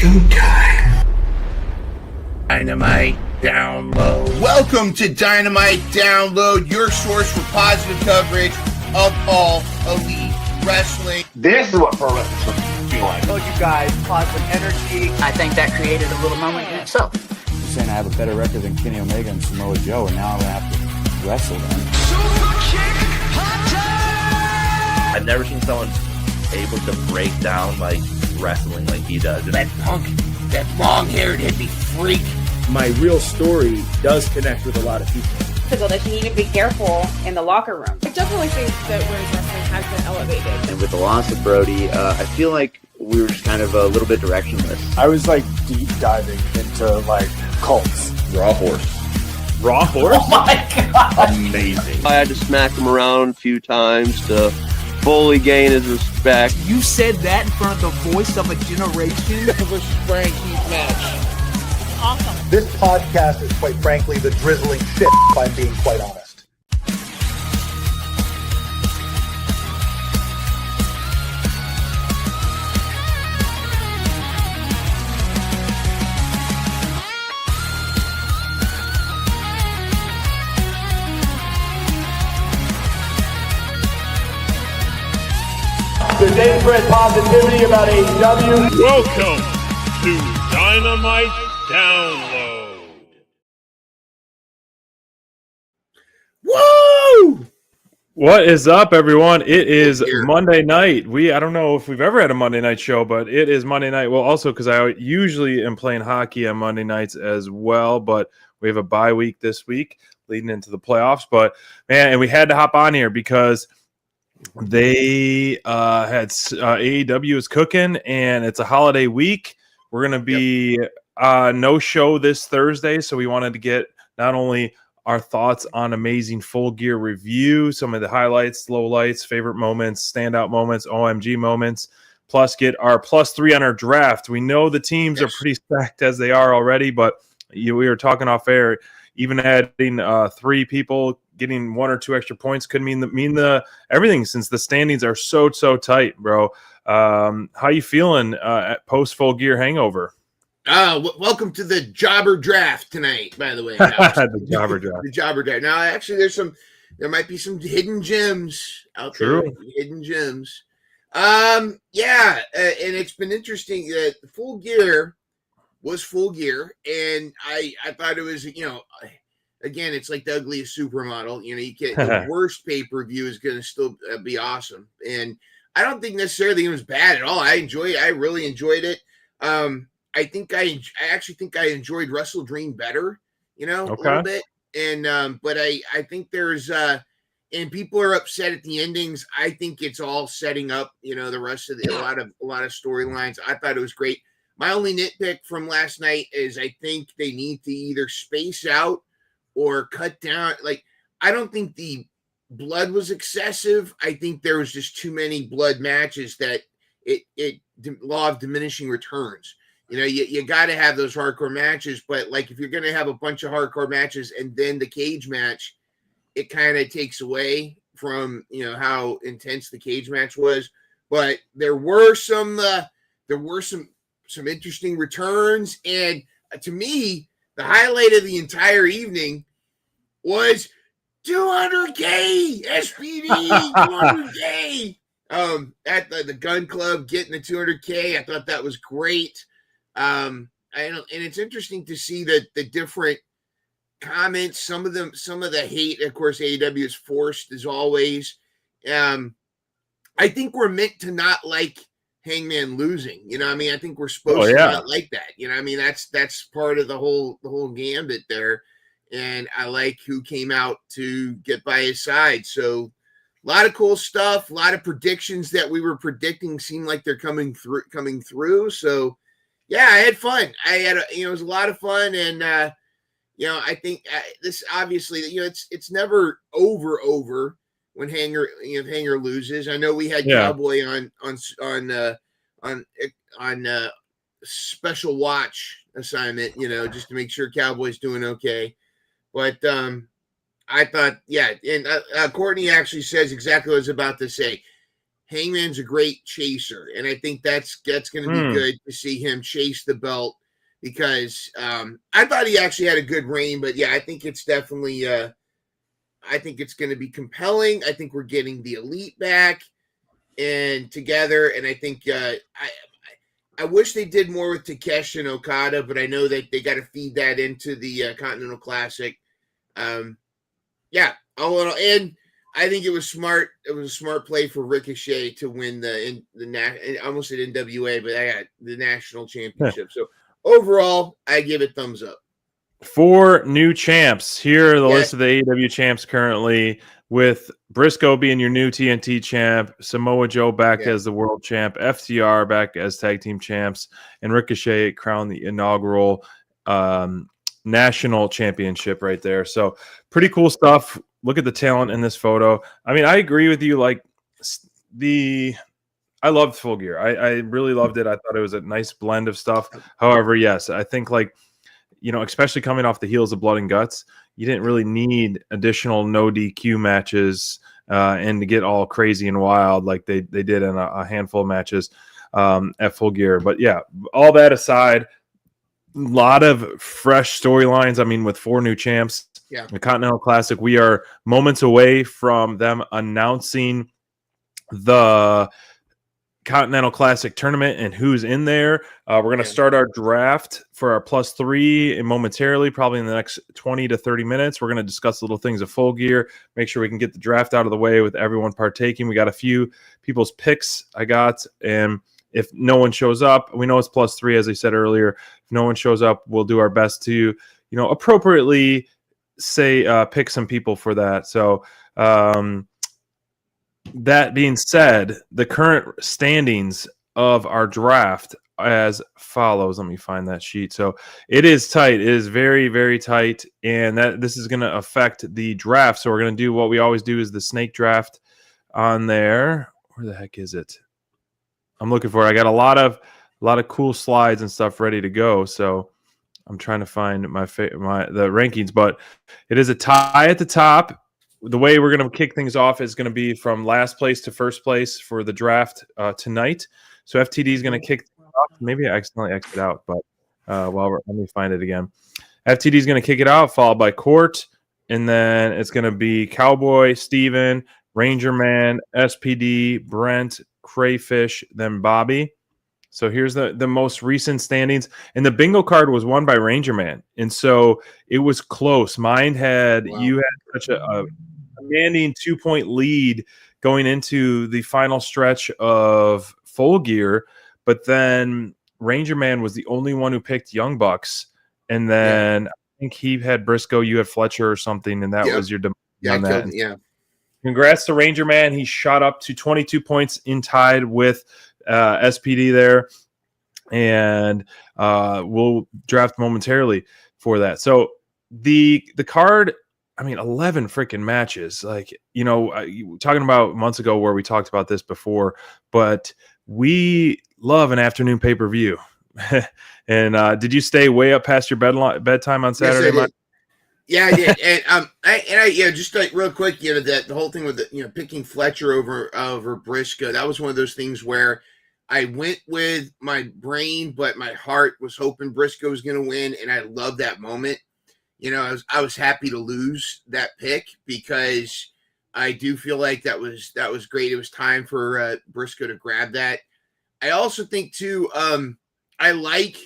showtime. Dynamite Download. Welcome to Dynamite Download, your source for positive coverage of all elite wrestling. This is what pro wrestling should feel like. I told you guys, positive energy. I think that created a little moment in itself. You're saying I have a better record than Kenny Omega and Samoa Joe, and now I'm going to have to wrestle them. I've never seen someone able to break down like wrestling like he does. That punk, that long-haired hippie freak. My real story does connect with a lot of people. That you need to be careful in the locker room. I definitely think that women's wrestling has been elevated. And with the loss of Brody, I feel like we were just kind of a little bit directionless. I was like deep diving into like cults. Raw horse. Raw horse? Oh my god! Amazing. I had to smack him around a few times to fully gain his respect. You said that in front of the voice of a generation? Versus Frankie's match. Awesome. This podcast is quite frankly the drizzling shit, if I'm being quite honest. There's day spread positivity about AEW. Welcome to Dynamite Download. Woo! What is up, everyone? It is Monday night. I don't know if we've ever had a Monday night show, but it is Monday night. Well, also because I usually am playing hockey on Monday nights as well, but we have a bye week this week leading into the playoffs. But man, and we had to hop on here because they had AEW is cooking, and it's a holiday week. We're going to be no show this Thursday, so we wanted to get not only our thoughts on Amazing Full Gear review, some of the highlights, lowlights, favorite moments, standout moments, OMG moments, plus get our +3 on our draft. We know the teams are pretty stacked as they are already, but we were talking off air, even adding 3 people getting 1 or 2 extra points could mean the everything, since the standings are so tight, bro. How you feeling at post Full Gear hangover? Welcome to the jobber draft tonight, by the way. The jobber draft. The jobber draft. Now, actually, there might be some hidden gems out there. Hidden gems. And it's been interesting that Full Gear was Full Gear, and I thought it was, again, it's like the ugliest supermodel. You get the worst pay-per-view is going to still be awesome, and I don't think necessarily it was bad at all. I really enjoyed it. I actually think I enjoyed Wrestle Dream better, a little bit. And but I think there's and people are upset at the endings. I think it's all setting up, the rest of a lot of storylines. I thought it was great. My only nitpick from last night is I think they need to either space out or cut down. Like, I don't think the blood was excessive. I think there was just too many blood matches that it law of diminishing returns. You got to have those hardcore matches, but like if you're going to have a bunch of hardcore matches and then the cage match, it kind of takes away from, how intense the cage match was. But there were some interesting returns, and to me, the highlight of the entire evening was 200K SPD 200K at the Gun Club getting the 200K. I thought that was great. And it's interesting to see that the different comments, some of the hate, of course, AEW is forced as always. I think we're meant to not like Hangman losing, I think we're supposed to not like that. That's part of the whole gambit there. And I like who came out to get by his side. So a lot of cool stuff, a lot of predictions that we were predicting seem like they're coming through. So yeah, I had fun. It was a lot of fun. And, I think this obviously, it's never over when Hanger loses. I know we had Cowboy on special watch assignment, just to make sure Cowboy's doing okay. But I thought, and Courtney actually says exactly what I was about to say. Hangman's a great chaser, and I think that's going to be good to see him chase the belt because I thought he actually had a good reign, but yeah, I think it's definitely I think it's going to be compelling. I think we're getting the Elite back and together, and I think I wish they did more with Takeshi and Okada, but I know that they got to feed that into the Continental Classic. Yeah, all in all, and I think it was smart. It was a smart play for Ricochet to win the almost at NWA, but I got the national championship. So overall, I give it thumbs up. 4 new champs. Here are the list of the AEW champs currently, with Briscoe being your new TNT champ, Samoa Joe back as the world champ, FTR back as tag team champs, and Ricochet crowned the inaugural national championship right there. So pretty cool stuff. Look at the talent in this photo. I mean, I agree with you. Like I loved Full Gear. I really loved it. I thought it was a nice blend of stuff. However, yes, I think especially coming off the heels of Blood and Guts, you didn't really need additional no DQ matches and to get all crazy and wild like they did in a handful of matches at Full Gear. But yeah, all that aside, a lot of fresh storylines. I mean, with 4 new champs, the Continental Classic, we are moments away from them announcing the Continental Classic tournament and who's in there. We're going to start our draft for our +3 and momentarily, probably in the next 20 to 30 minutes. We're going to discuss little things of Full Gear, make sure we can get the draft out of the way with everyone partaking. We got a few people's picks I got, and if no one shows up, we know it's +3, as I said earlier. If no one shows up, we'll do our best to, appropriately say pick some people for that. So that being said, the current standings of our draft as follows. Let me find that sheet. So it is tight. It is very, very tight, and this is going to affect the draft. So we're going to do what we always do, is the snake draft on there. Where the heck is it? I'm looking for it. I got a lot of cool slides and stuff ready to go. So I'm trying to find the rankings, but it is a tie at the top. The way we're going to kick things off is going to be from last place to first place for the draft tonight. So FTD is going to kick things off. Maybe I accidentally exited out, but let me find it again. FTD is going to kick it out, followed by Court, and then it's going to be Cowboy, Steven, Ranger Man, SPD, Brent, Crayfish, then Bobby. So here's the most recent standings. And the bingo card was won by Ranger Man. And so it was close. Mine had, you had such a commanding 2-point lead going into the final stretch of Full Gear. But then Ranger Man was the only one who picked Young Bucks. And then I think he had Briscoe, you had Fletcher or something. And that was your on that. Congrats to Ranger Man. He shot up to 22 points in tied with SPD there, and we'll draft momentarily for that. So the card, I mean, 11 freaking matches. Like, talking about months ago where we talked about this before, but we love an afternoon pay-per-view. And did you stay way up past your bedtime on Saturday? Yes, yeah, I did. And just like real quick, that the whole thing with picking Fletcher over Briscoe, that was one of those things where I went with my brain, but my heart was hoping Briscoe was going to win, and I love that moment. I was happy to lose that pick because I do feel like that was great. It was time for Briscoe to grab that. I also think too, I like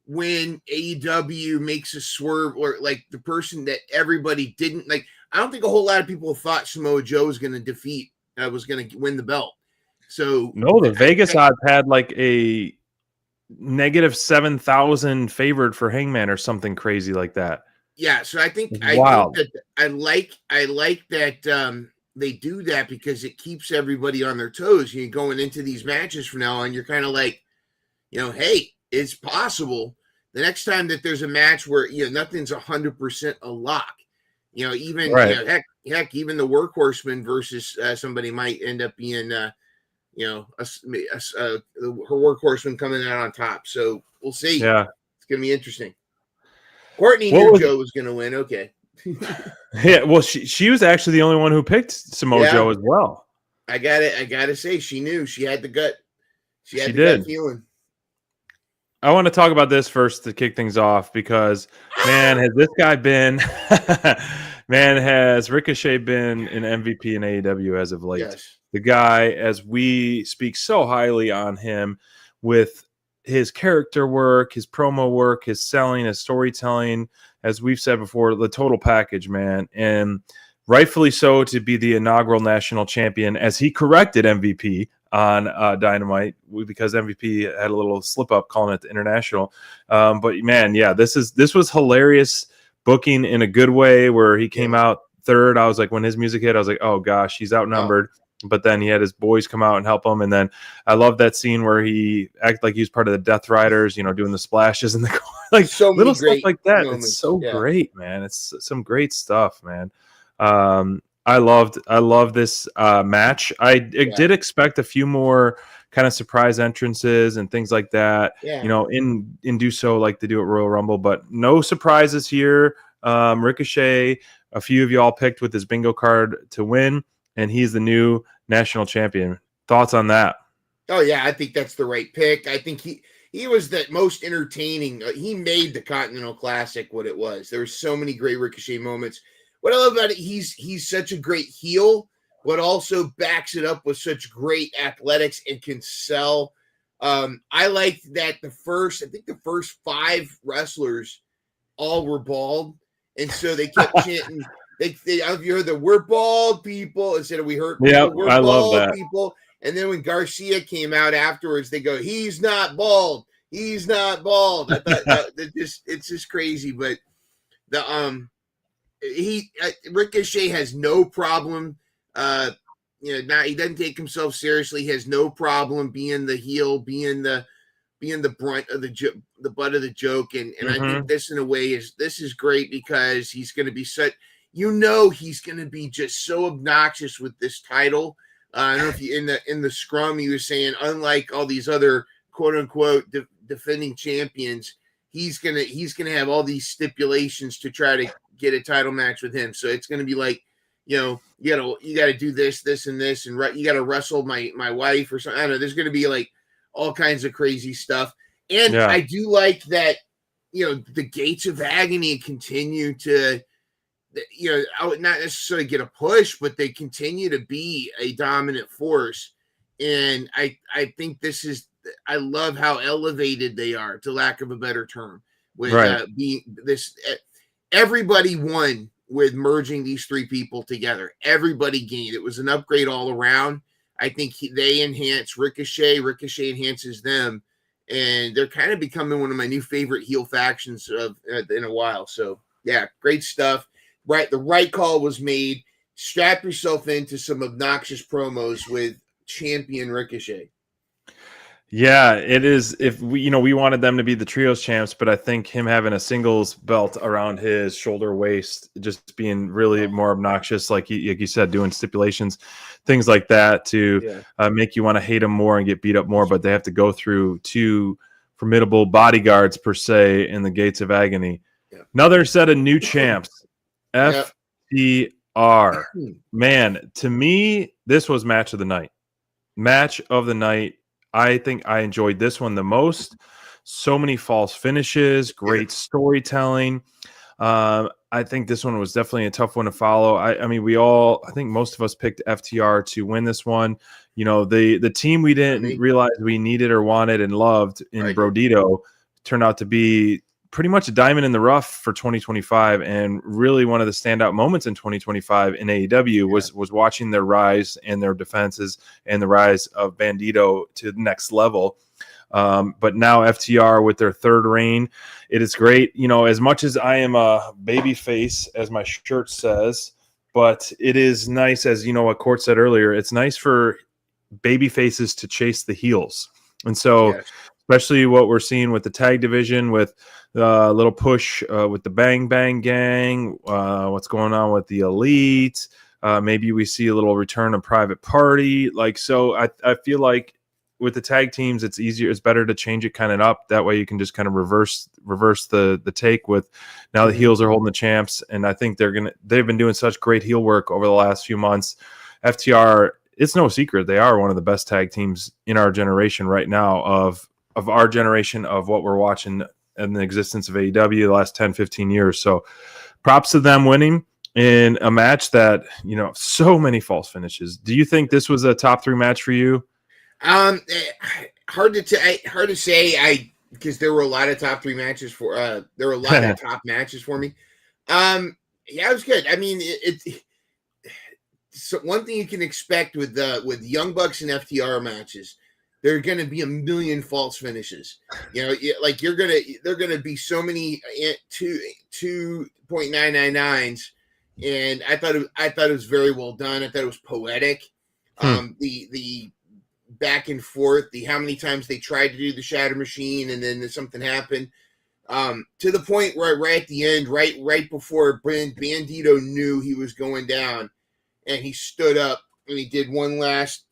when AEW makes a swerve, or like the person that everybody didn't like. I don't think a whole lot of people thought Samoa Joe was going to defeat, was going to win the belt. So no, the Vegas odds had like a -7,000 favored for Hangman or something crazy like that. Yeah, so I think I like that they do that because it keeps everybody on their toes. Going into these matches from now on, you're kind of like, hey, it's possible. The next time that there's a match where nothing's 100% a lock, even heck, even the Workhorseman versus somebody might end up being her Workhorseman coming out on top. So we'll see. Yeah, it's gonna be interesting. Courtney knew Joe was gonna win. Okay. Yeah, well, she was actually the only one who picked Samoa Joe as well. I gotta say, she knew. She had the gut. She had She the gut did. feeling. I want to talk about this first to kick things off because, man, has this guy been, man, has Ricochet been an MVP in AEW as of late? Yes. The guy, as we speak so highly on him with his character work, his promo work, his selling, his storytelling, as we've said before, the total package, man. And rightfully so to be the inaugural national champion, as he corrected MVP on Dynamite, because MVP had a little slip up calling it the international. But man, yeah, this was hilarious booking in a good way, where he came out third. I was like, when his music hit, I was like, oh gosh, he's outnumbered. But then he had his boys come out and help him. And then I love that scene where he acted like he was part of the Death Riders, doing the splashes in the corner, like so little stuff like that. Moments. It's so great, man. It's some great stuff, man. I love this match. I did expect a few more kind of surprise entrances and things like that. Yeah. In do so like they do at Royal Rumble, but no surprises here. Ricochet, a few of y'all picked with his bingo card to win, and he's the new national champion. Thoughts on that? Oh yeah, I think that's the right pick. I think he was the most entertaining. He made the Continental Classic what it was. There were so many great Ricochet moments. What I love about it, he's such a great heel, but also backs it up with such great athletics and can sell. I liked that the first 5 wrestlers all were bald, and so they kept chanting. They you heard the "We're bald people" instead of "We hurt people." Yeah, We're I bald love that. people. And then when Garcia came out afterwards, they go, "He's not bald. He's not bald." I thought it's just crazy, but the Ricochet has no problem. Now he doesn't take himself seriously. He has no problem being the heel, being the brunt of the butt of the joke. And I think this in a way is great, because he's going to be he's going to be just so obnoxious with this title. I don't know if you in the scrum he was saying, unlike all these other quote unquote defending champions, he's gonna have all these stipulations to try to get a title match with him. So it's gonna be like, you gotta do this, and this, and you gotta wrestle my wife or something. I don't know. There's gonna be like all kinds of crazy stuff. And I do like that, the gates of agony continue to, I would not necessarily get a push, but they continue to be a dominant force. And I think I love how elevated they are, to lack of a better term, with being this. Everybody won with merging these 3 people together. Everybody gained. It was an upgrade all around. I think they enhance Ricochet. Ricochet enhances them, and they're kind of becoming one of my new favorite heel factions in a while. So yeah, great stuff. Right, the right call was made. Strap yourself into some obnoxious promos with champion Ricochet. Yeah, it is. If we wanted them to be the trios champs, but I think him having a singles belt around his shoulder waist, just being really more obnoxious, like you said, doing stipulations, things like that to make you want to hate him more and get beat up more. But they have to go through 2 formidable bodyguards per se in the gates of agony. Yeah. Another set of new champs. FTR. Man, to me, this was match of the night. Match of the night. I think I enjoyed this one the most. So many false finishes, great storytelling. I think this one was definitely a tough one to follow. I think most of us picked FTR to win this one. The team we didn't realize we needed or wanted and loved in Brodito turned out to be pretty much a diamond in the rough for 2025, and really one of the standout moments in 2025 in AEW was watching their rise and their defenses and the rise of Bandito to the next level. But now FTR with their 3rd reign, it is great. As much as I am a baby face, as my shirt says, but it is nice, as what Court said earlier, it's nice for baby faces to chase the heels. And so especially what we're seeing with the tag division, with the little push with the Bang Bang Gang, what's going on with the Elite. Maybe we see a little return of Private Party. So I feel like with the tag teams, it's easier. It's better to change it kind of up. That way you can just kind of reverse the take with now the heels are holding the champs. And I think they've been doing such great heel work over the last few months. FTR it's no secret they are one of the best tag teams in our generation right now of our generation of what we're watching in the existence of AEW the last 10, 15 years. So props to them winning in a match that, so many false finishes. Do you think this was a top 3 match for you? Hard to say. Because there were a lot of top 3 matches for there were a lot of top matches for me. Yeah, it was good. I mean, so one thing you can expect with Young Bucks and FTR matches, there are going to be a million false finishes. Like there are going to be so many 2.999s, and I thought it was very well done. I thought it was poetic. The back and forth, how many times they tried to do the Shatter Machine and then something happened, to the point where right at the end, right before Bandito knew he was going down, and he stood up and he did one last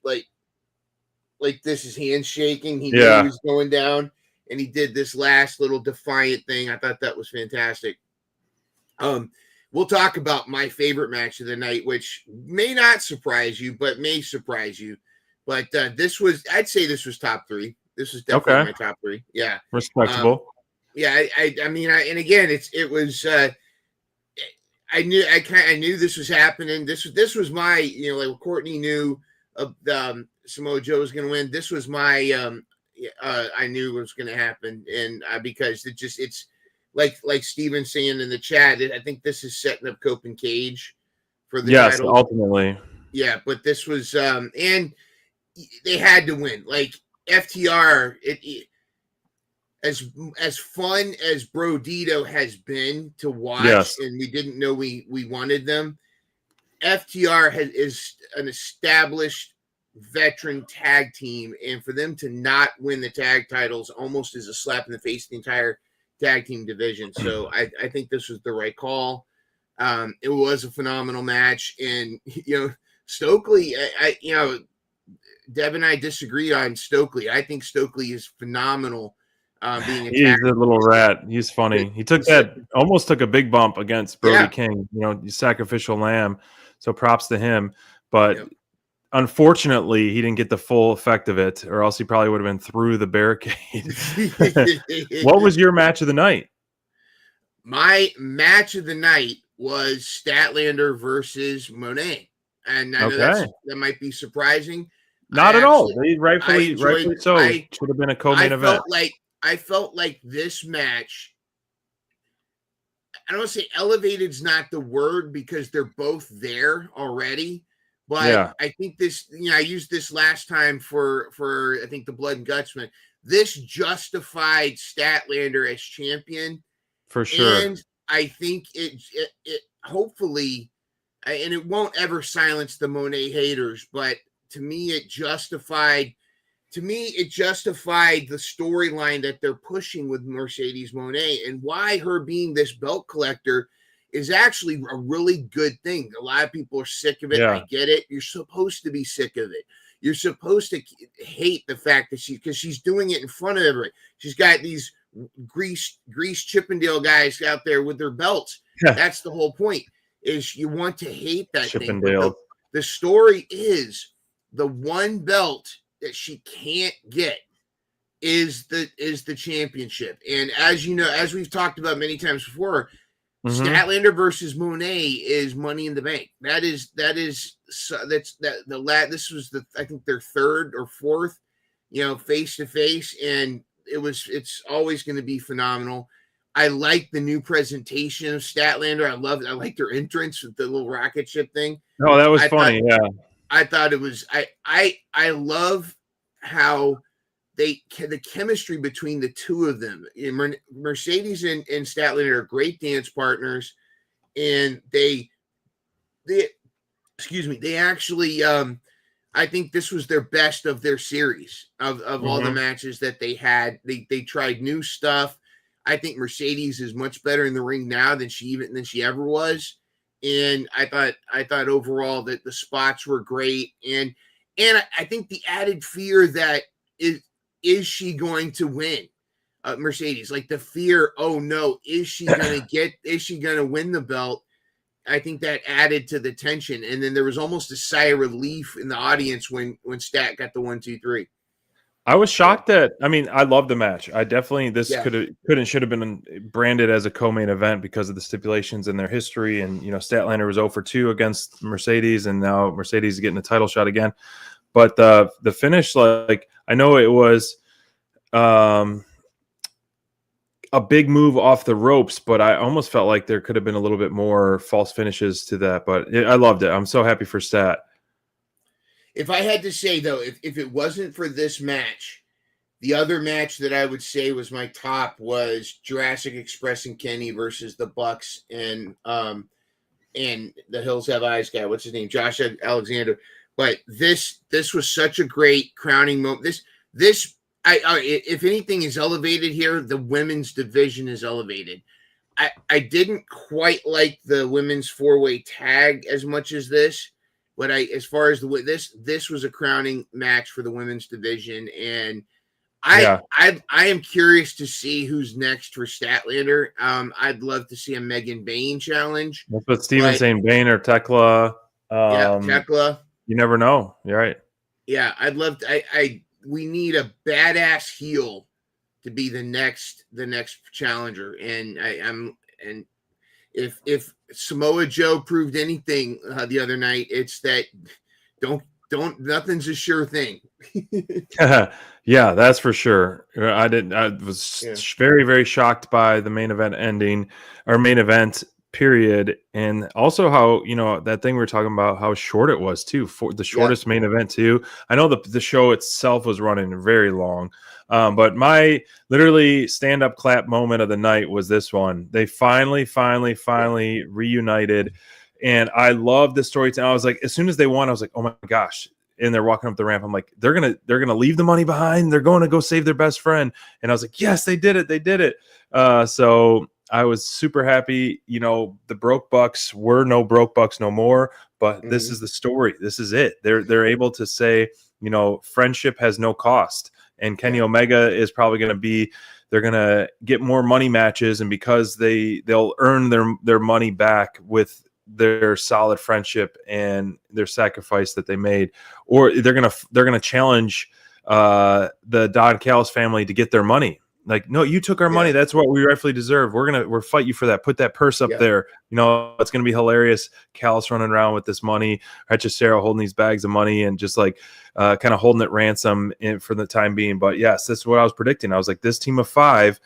like this, his hand shaking. He knew he was going down, and he did this last little defiant thing. I thought that was fantastic. We'll talk about my favorite match of the night, which may not surprise you, but may surprise you. But I'd say this was top 3. This was definitely my top 3. Yeah. Respectable. I mean, and again, it was, I knew this was happening. This was my, like Courtney knew Samoa Joe was going to win. This was my, I knew it was going to happen. And because it's like Steven saying in the chat, I think this is setting up Cope and Cage for the title. Yes, ultimately. Yeah. But this was, and they had to win. Like FTR, as fun as Brodito has been to watch, and we didn't know we wanted them. FTR is an established veteran tag team, and for them to not win the tag titles almost is a slap in the face of the entire tag team division. So I think this was the right call. It was a phenomenal match, and Stokely, Deb and I disagree on Stokely. I think Stokely is phenomenal. He's a little rat. He's funny. He almost took a big bump against Brody King, sacrificial lamb. So props to him. But unfortunately, he didn't get the full effect of it, or else he probably would have been through the barricade. What was your match of the night? My match of the night was Statlander versus Monet. And I know that might be surprising. Not at all. They rightfully so. Should have been a co-main event. I felt like this match, I don't want to say elevated's not the word because they're both there already. But I think this, I used this last time for I think the Blood and Guts match. This justified Statlander as champion. For sure. And I think it hopefully, and it won't ever silence the Monet haters, but to me, it justified the storyline that they're pushing with Mercedes Moné, and why her being this belt collector is actually a really good thing. A lot of people are sick of it. I get it. You're supposed to be sick of it. You're supposed to hate the fact that because she's doing it in front of everybody. She's got these grease Chippendale guys out there with their belts. That's the whole point, is you want to hate that Chippendale. thing. The story is the one belt that she can't get is the championship. And as you know, as we've talked about many times before, Statlander versus Moné is Money in the Bank. This was I think their third or fourth, face to face, and it's always going to be phenomenal. I like the new presentation of Statlander. I like their entrance with the little rocket ship thing. Oh, that was funny. I thought it was. I love how the chemistry between the two of them. Mercedes and Statlander are great dance partners, and they actually. I think this was their best of their series of all the matches that they had. They tried new stuff. I think Mercedes is much better in the ring now than she ever was. And I thought overall that the spots were great. And I think the added fear that is she going to win? Mercedes, like the fear, oh no, is she going to win the belt? that added to the tension. And then there was almost a sigh of relief in the audience when Stat got the 1, 2, 3. I was shocked that, I mean, I love the match. I definitely, this Yeah. should have been branded as a co-main event because of the stipulations and their history. And, you know, Statlander was 0 for 2 against Mercedes, and now Mercedes is getting a title shot again. But the finish, like, I know it was a big move off the ropes, but I almost felt like there could have been a little bit more false finishes to that. But I loved it. I'm so happy for Stat. If I had to say, though, if it wasn't for this match, the other match that I would say was my top was Jurassic Express and Kenny versus the Bucks and the Hills Have Eyes guy. What's his name? Josh Alexander. But this was such a great crowning moment. This if anything is elevated here, the women's division is elevated. I didn't quite like the women's 4-way tag as much as this. But as far as this was a crowning match for the women's division, and I am curious to see who's next for Statlander. I'd love to see a Megan Bain challenge. That's what Steven's saying, Bain or Tekla. Tekla. You never know. You're right. Yeah, I'd love to. We need a badass heel to be the next challenger, and If Samoa Joe proved anything the other night, it's that nothing's a sure thing. Yeah, that's for sure. I was very, very shocked by the main event ending, or main event period, and also how, you know, that thing we were talking about, how short it was too, for the shortest main event too. I know the show itself was running very long, but my literally stand-up clap moment of the night was this one. They finally reunited, and I love the storytelling. I was like, as soon as they won, I was like, oh my gosh. And they're walking up the ramp. I'm like, they're gonna leave the money behind. They're going to go save their best friend. And I was like, yes, they did it. So I was super happy. You know, the broke bucks were no broke bucks no more. But this is the story. This is it. They're able to say, you know, friendship has no cost. And Kenny Omega is probably going to be, they're going to get more money matches, and because they'll earn their money back with their solid friendship and their sacrifice that they made, or they're going to challenge the Don Callis family to get their money. Like, no, you took our money. That's what we rightfully deserve. We'll fight you for that. Put that purse up there. You know, it's going to be hilarious. Callis running around with this money, Hechicero holding these bags of money and just like kind of holding it ransom for the time being. But yes, this is what I was predicting. I was like, this team of 5,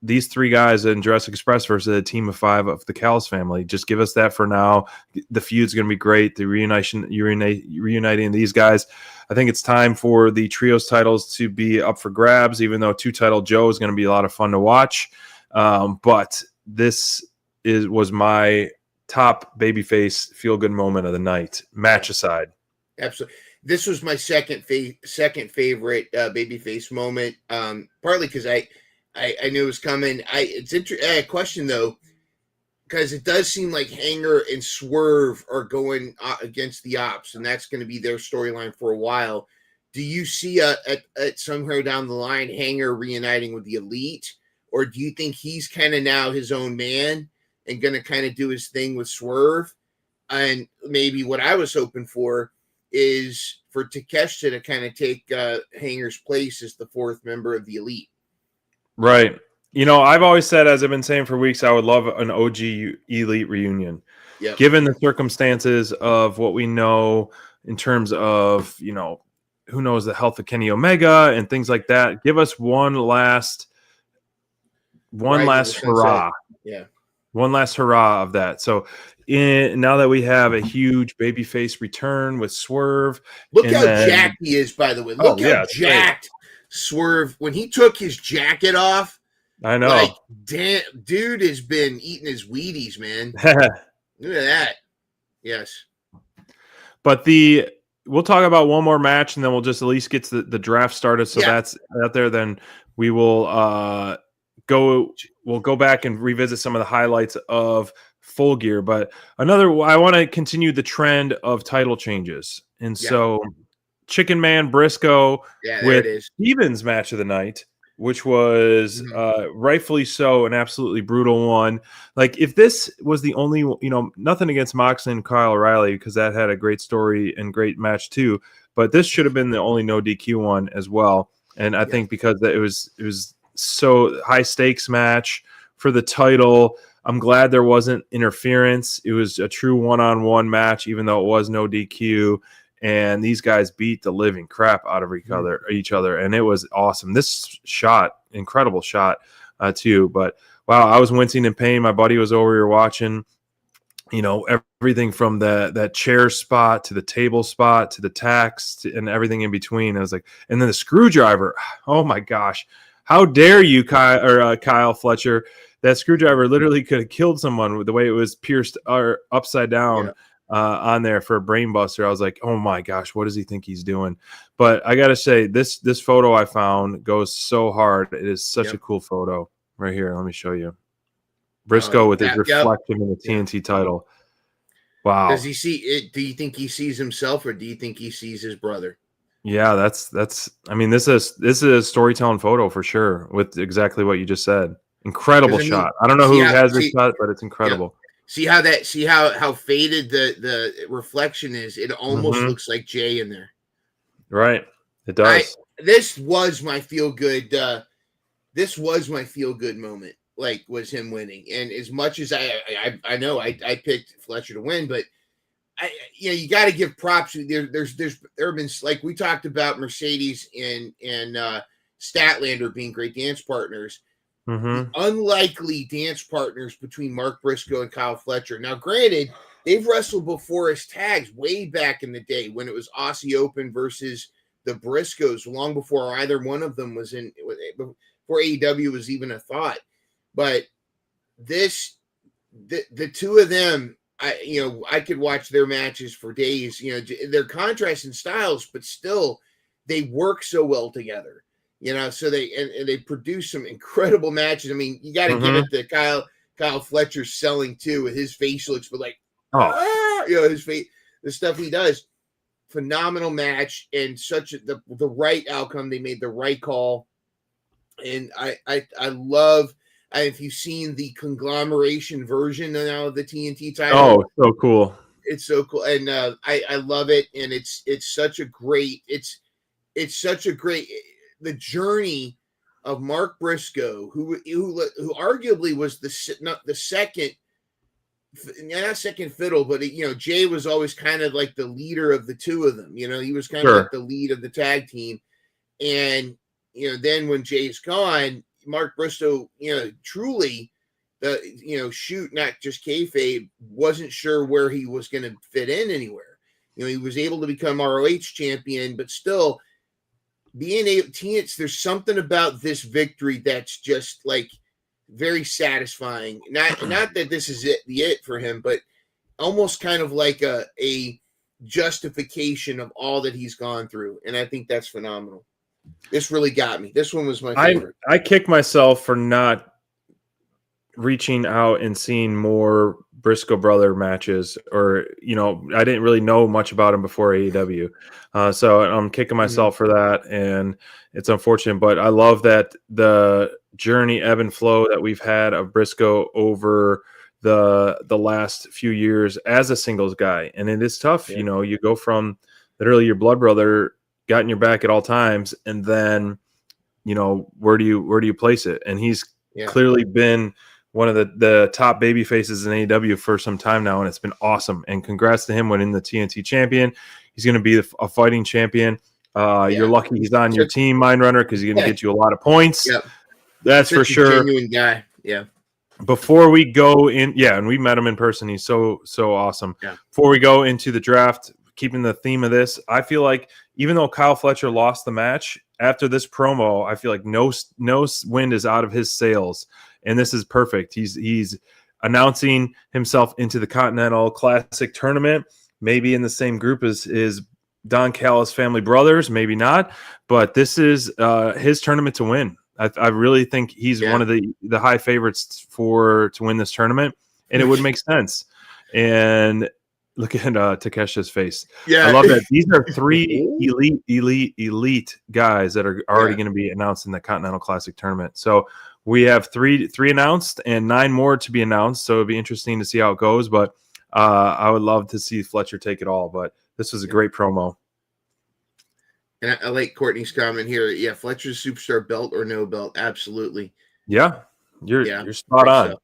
these 3 guys in Jurassic Express versus a team of 5 of the Callis family. Just give us that for now. The feud's going to be great. The reuniting these guys. I think it's time for the trios titles to be up for grabs, even though 2-title Joe is going to be a lot of fun to watch. But this was my top babyface feel-good moment of the night, match aside. Absolutely. This was my second favorite babyface moment, partly because I knew it was coming. It's interesting. I had a question though, because it does seem like Hanger and Swerve are going against the Ops, and that's going to be their storyline for a while. Do you see at somewhere down the line Hanger reuniting with the Elite, or do you think he's kind of now his own man and going to kind of do his thing with Swerve? And maybe what I was hoping for is for Takeshita to kind of take Hanger's place as the 4th member of the Elite. Right. You know, I've always said, as I've been saying for weeks, I would love an OG Elite reunion. Yep. Given the circumstances of what we know in terms of, you know, who knows the health of Kenny Omega and things like that. Give us one last hurrah. Yeah. One last hurrah of that. So now that we have a huge babyface return with Swerve. Look how jacked he is, by the way. Look how jacked Swerve, when he took his jacket off. I know. Like, damn, dude has been eating his Wheaties, man. Look at that. Yes. But we'll talk about one more match, and then we'll just at least get the draft started. So that's out there. Then we will we'll go back and revisit some of the highlights of Full Gear. But I want to continue the trend of title changes. And so Chicken Man Briscoe with Stevens match of the night. which was rightfully so an absolutely brutal one. Like, if this was the only, nothing against Moxley and Kyle O'Reilly, because that had a great story and great match too, but this should have been the only no DQ one as well. And I think because it was so high stakes match for the title, I'm glad there wasn't interference. It was a true one-on-one match, even though it was no DQ. And these guys beat the living crap out of each other, and it was awesome. This shot, incredible shot, too. But wow, I was wincing in pain. My buddy was over here watching. Everything from that chair spot to the table spot to the tacks and everything in between. I was like, and then the screwdriver. Oh my gosh, how dare you, Kyle Fletcher? That screwdriver literally could have killed someone with the way it was pierced or upside down. Yeah. On there for a brain buster. I was like, oh my gosh, what does he think he's doing? But I gotta say, this photo I found goes so hard. It is such a cool photo right here. Let me show you Briscoe with his reflection in the TNT title. Wow. Does he see it? Do you think he sees himself, or do you think he sees his brother? Yeah, that's I mean, this is a storytelling photo for sure, with exactly what you just said. Incredible shot. I don't know who has this shot, but it's incredible. See how faded the reflection is. It almost looks like Jay in there. Right. It does. This was my feel good. This was my feel good moment. Like, was him winning. And as much as I know I picked Fletcher to win, but you got to give props. There have been, like we talked about, Mercedes and Statlander being great dance partners. Unlikely dance partners between Mark Briscoe and Kyle Fletcher. Now, granted, they've wrestled before as tags way back in the day when it was Aussie Open versus the Briscoes, long before either one of them was in, before AEW was even a thought. But the two of them, I could watch their matches for days. They're contrasting styles, but still they work so well together. So they produce some incredible matches. I mean, you got to give it to Kyle Fletcher's selling too, with his facial expression, his face, the stuff he does. Phenomenal match, and such the right outcome. They made the right call, and I love. If you've seen the conglomeration version now of the TNT title, so cool! It's so cool, and I love it, and it's such a great the journey of Mark Briscoe, who arguably was the second, not second fiddle, but Jay was always kind of like the leader of the two of them. He was kind of like the lead of the tag team, and then when Jay's gone, Mark Briscoe, truly, not just kayfabe, wasn't sure where he was going to fit in anywhere. He was able to become ROH champion, but still. There's something about this victory that's just like very satisfying. Not that this is it for him, but almost kind of like a justification of all that he's gone through. And I think that's phenomenal. This really got me. This one was my favorite. I kick myself for not reaching out and seeing more Briscoe brother matches, or I didn't really know much about him before AEW, so I'm kicking myself for that, and it's unfortunate, but I love that the journey, ebb and flow that we've had of Briscoe over the last few years as a singles guy, and it is tough. You go from literally your blood brother got in your back at all times, and then where do you place it? And he's clearly been one of the top baby faces in AEW for some time now, and it's been awesome. And congrats to him winning the TNT champion. He's going to be a fighting champion. You're lucky he's on your team, Mind Runner, because he's going to get you a lot of points. Yep. That's for sure. Genuine guy. Yeah. Before we go in, and we met him in person. He's so awesome. Yeah. Before we go into the draft, keeping the theme of this, I feel like even though Kyle Fletcher lost the match, after this promo, I feel like no wind is out of his sails. And this is perfect. He's announcing himself into the Continental Classic tournament, maybe in the same group as Don Callis' family brothers, maybe not. But this is his tournament to win. I really think he's one of the high favorites to win this tournament, and it would make sense. And Look at Takesha's face. Yeah. I love that. These are 3 elite guys that are already going to be announced in the Continental Classic tournament. So we have three announced and 9 more to be announced. So it'll be interesting to see how it goes. But I would love to see Fletcher take it all. But this was a great promo. And I like Courtney's comment here. Yeah, Fletcher's superstar, belt or no belt. Absolutely. Yeah, you're spot on.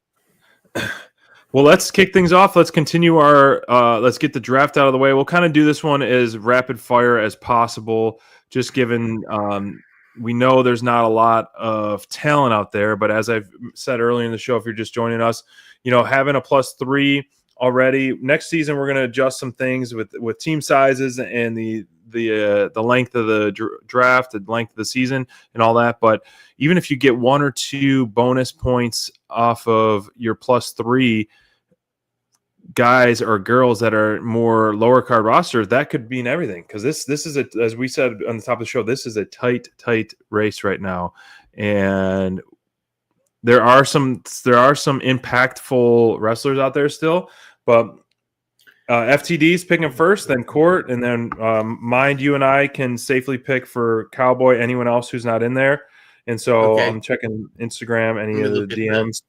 Well, let's kick things off. Let's continue our let's get the draft out of the way. We'll kind of do this one as rapid fire as possible, just given we know there's not a lot of talent out there. But as I've said earlier in the show, if you're just joining us, having a +3 already. Next season, we're going to adjust some things with team sizes and the length of the draft, the length of the season, and all that. But even if you get 1 or 2 bonus points off of your +3 guys or girls that are more lower card rosters, that could mean everything. Because this is as we said on the top of the show, this is a tight race right now, and there are some impactful wrestlers out there still, but FTD's picking first, then Court, and then Mind, you and I can safely pick for Cowboy, anyone else who's not in there. And so I'm checking Instagram, any of the DMs.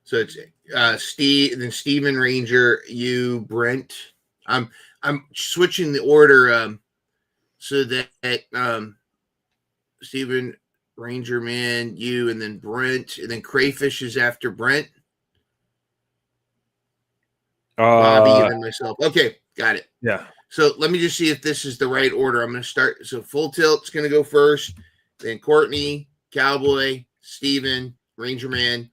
So it's Steve, then Steven, Ranger, you, Brent. I'm switching the order so that Steven, Ranger, Man, you, and then Brent, and then Crayfish is after Brent. Bobby, and then myself. Okay, got it. Yeah. So let me just see if this is the right order. I'm going to start. So Full Tilt's going to go first, then Courtney, Cowboy, Steven, Ranger Man,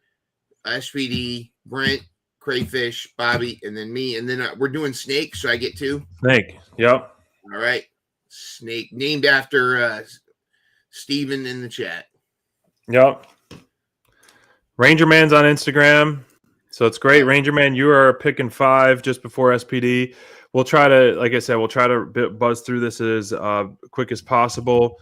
SPD, Brent, Crayfish, Bobby, and then me. And then we're doing Snake, so I get 2. Snake, yep. All right. Snake, named after Steven in the chat. Yep. Ranger Man's on Instagram. So it's great. Ranger Man, you are picking 5 just before SPD. We'll try to, like I said, buzz through this as quick as possible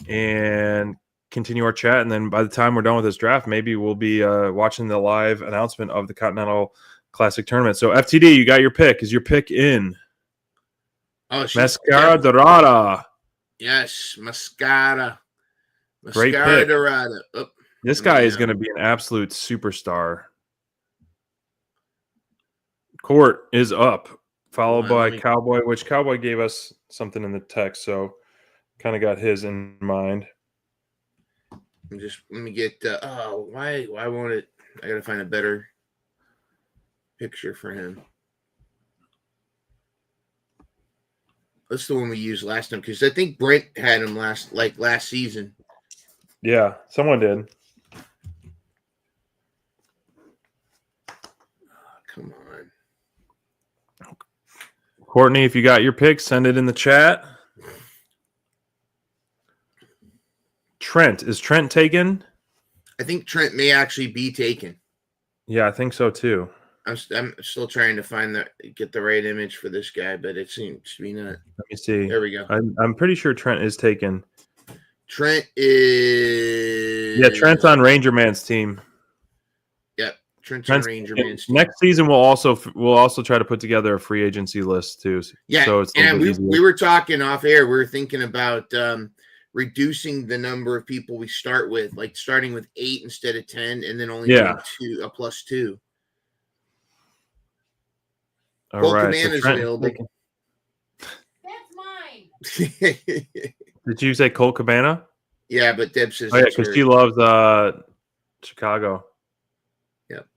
and continue our chat. And then by the time we're done with this draft, maybe we'll be watching the live announcement of the Continental Classic Tournament. So FTD, you got your pick. Is your pick in? Oh, Mascara Dorada. Yes, Mascara. Great Mascara pick. Dorada. Oh, this guy is going to be an absolute superstar. Court is up, followed by Cowboy, which Cowboy gave us something in the text, so kind of got his in mind. Let me get. Why won't it? I gotta find a better picture for him. That's the one we used last time because I think Brent had him last season. Yeah, someone did. Come on. Courtney, if you got your pick, send it in the chat. Trent. Is Trent taken? I think Trent may actually be taken. Yeah, I think so too. I'm still trying to get the right image for this guy, but it seems to be not. Let me see. There we go. I'm pretty sure Trent is taken. Trent is. Yeah, Trent's on Ranger Man's team. Yep, Trent's on Ranger Man's team. Next season, we'll also try to put together a free agency list too. Yeah, so it's and we were talking off air. We were thinking about reducing the number of people we start with, like starting with 8 instead of 10, and then only doing a +2. All Colt right. Command is available. That's mine. Did you say Colt Cabana? Yeah, but Deb says because she loves Chicago. Yep.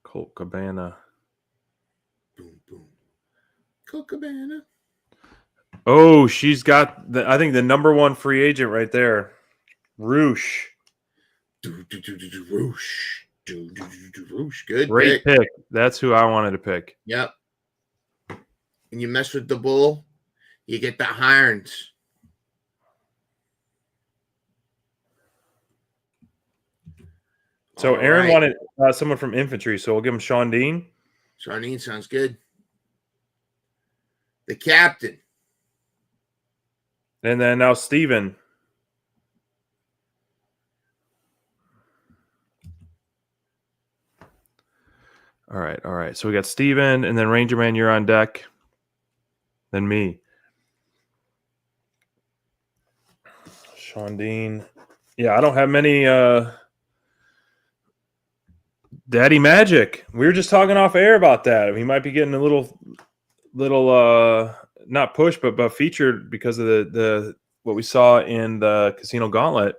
Colt Cabana. Boom, boom. Colt Cabana. Oh, she's got I think the number 1 free agent right there. Roosh. Roosh. Roosh. Good Great pick. That's who I wanted to pick. Yep. When you mess with the bull, you get the irons. So Aaron wanted someone from infantry, so we'll give him Sean Dean. Sean Dean sounds good. The captain. And then now Steven. All right. So we got Steven, and then Ranger Man, you're on deck. Then me. Sean Dean. Yeah, I don't have many Daddy Magic. We were just talking off air about that. He might be getting a little not pushed, but featured because of the what we saw in the Casino Gauntlet.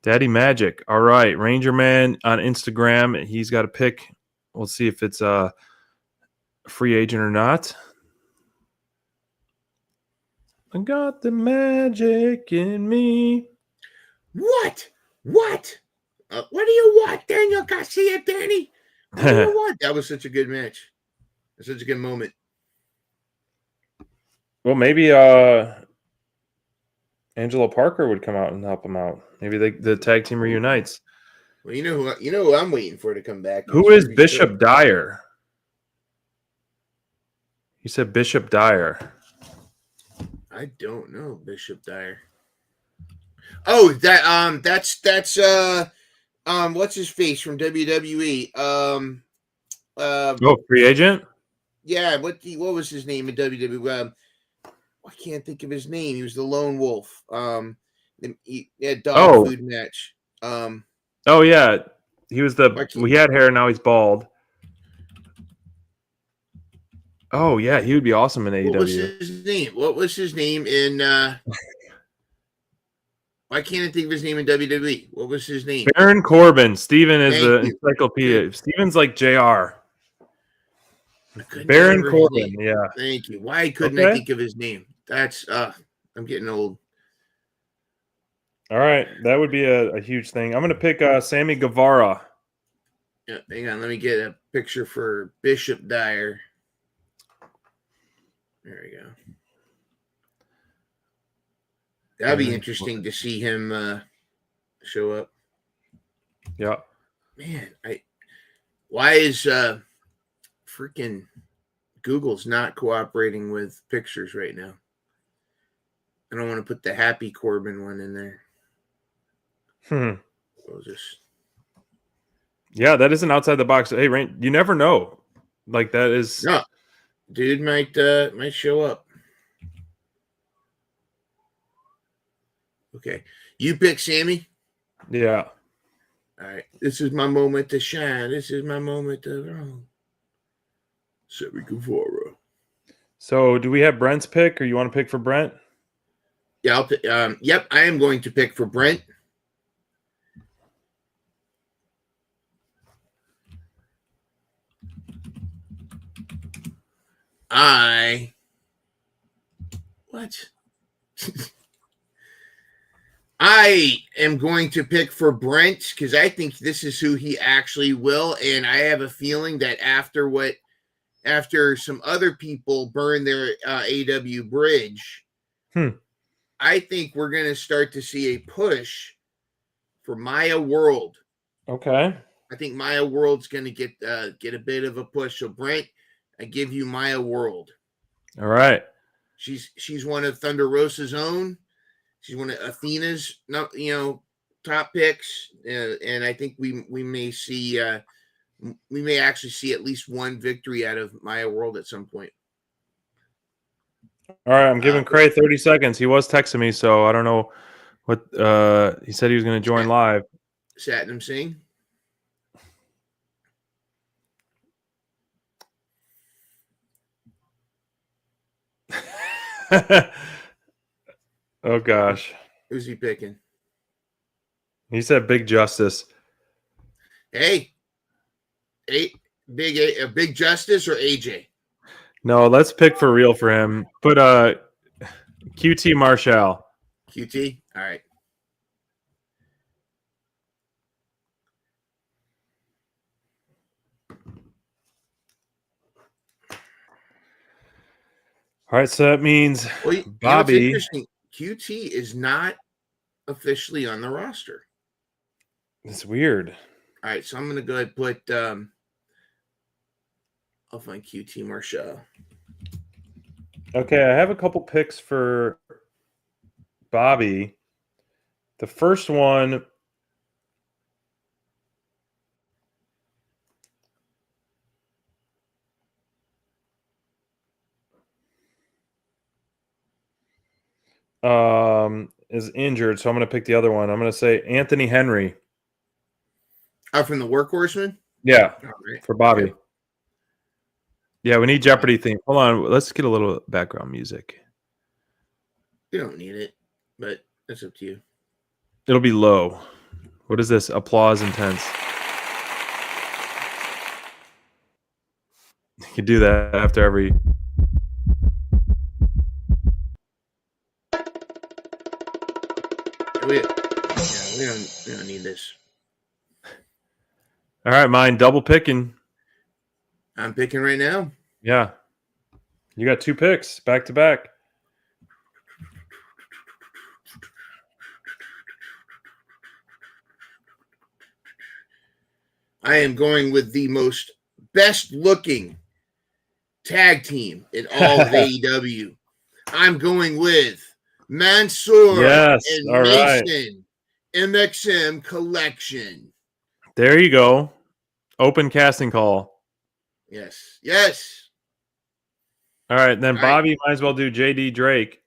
Daddy Magic. All right. Ranger Man on Instagram. He's got a pick. We'll see if it's a free agent or not. I got the magic in me. What? What do you want, Daniel Garcia, Danny? What do you want? That was such a good match. Such a good moment. Well, maybe Angelo Parker would come out and help him out. Maybe the tag team reunites. Well, you know who I'm waiting for to come back. Who is Bishop Dyer? He said Bishop Dyer. I don't know Bishop Dyer. Oh, that's what's his face from WWE? Free agent? Yeah, what was his name in WWE? I can't think of his name. He was the lone wolf. He had dog food match. Oh yeah, he was he had hair. Now he's bald. Oh yeah, he would be awesome in AEW. What was his name in? Why can't I think of his name in WWE? What was his name? Baron Corbin. Steven is the encyclopedia. Steven's like JR. Baron Corbin. Yeah. Thank you. Why couldn't I think of his name? That's I'm getting old. All right, that would be a huge thing. I'm going to pick Sammy Guevara. Yeah, hang on. Let me get a picture for Bishop Dyer. There we go. That'd be interesting to see him show up. Yeah. Man, why is freaking Google's not cooperating with pictures right now? I don't want to put the Happy Corbin one in there. We'll just. Yeah, that isn't outside the box. Hey, Rain, you never know. Like that is. No, dude might show up. Okay, you pick Sammy. Yeah. All right, this is my moment to shine. This is my moment to roll. Sammy Guevara. So, do we have Brent's pick, or you want to pick for Brent? Yeah, I'll pick. Yep, I am going to pick for Brent. What? I am going to pick for Brent because I think this is who he actually will, and I have a feeling that after some other people burn their AW bridge, I think we're going to start to see a push for Maya World. Okay. I think Maya World's going to get a bit of a push. So Brent, I give you Maya World. All right. She's one of Thunder Rosa's own. She's one of Athena's, top picks, and I think we may see we may actually see at least one victory out of Maya World at some point. All right, I'm giving Cray 30 seconds. He was texting me, so I don't know what he said he was going to join live. Satnam Singh. Oh gosh. Who's he picking? He said Big Justice. Hey, Big Justice or AJ? No, let's pick for real for him. Put QT Marshall. QT? All right. All right, so that means Bobby. Interesting. QT is not officially on the roster. It's weird. All right, so I'm going to go ahead and put I'll find QT Marshall. Okay, I have a couple picks for Bobby. The first one is injured, so I'm going to pick the other one. I'm going to say Anthony Henry. From the Workhorseman? Yeah, right. for Bobby. Okay. Yeah, we need Jeopardy theme. Hold on, let's get a little background music. You don't need it, but that's up to you. It'll be low. What is this? Applause intense. You can do that after every. We don't need this. All right, mine double picking. I'm picking right now. Yeah. You got 2 picks back to back. I am going with the most best looking tag team in all of AEW. I'm going with Mansoor and Mason MXM Collection. There you go. Open casting call. Yes. Yes. All right, then Bobby might as well do JD Drake.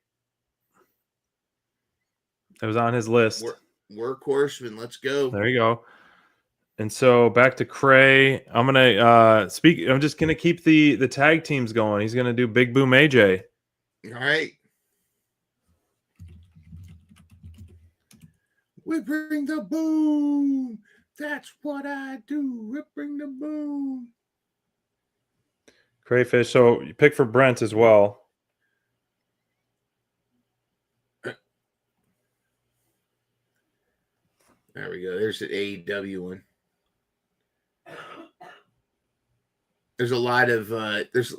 It was on his list. Workhorseman, let's go. There you go. And so back to Cray. I'm gonna speak. I'm just gonna keep the tag teams going. He's gonna do Big Boom AJ. All right. We bring the boom. That's what I do. We bring the boom. Crayfish. So you pick for Brent as well. There we go. There's the AEW one. There's a lot of there's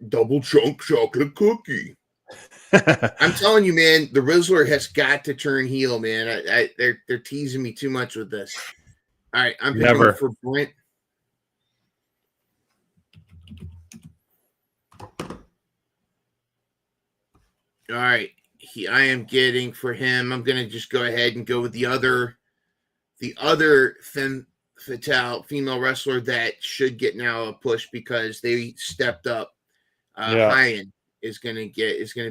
double chunk chocolate cookie. I'm telling you, man, the Rizzler has got to turn heel, man. They're teasing me too much with this. All right, I'm picking for Brent. All right, I am getting for him. I'm gonna just go ahead and go with the other femme fatale female wrestler that should get now a push because they stepped up. Hyan is gonna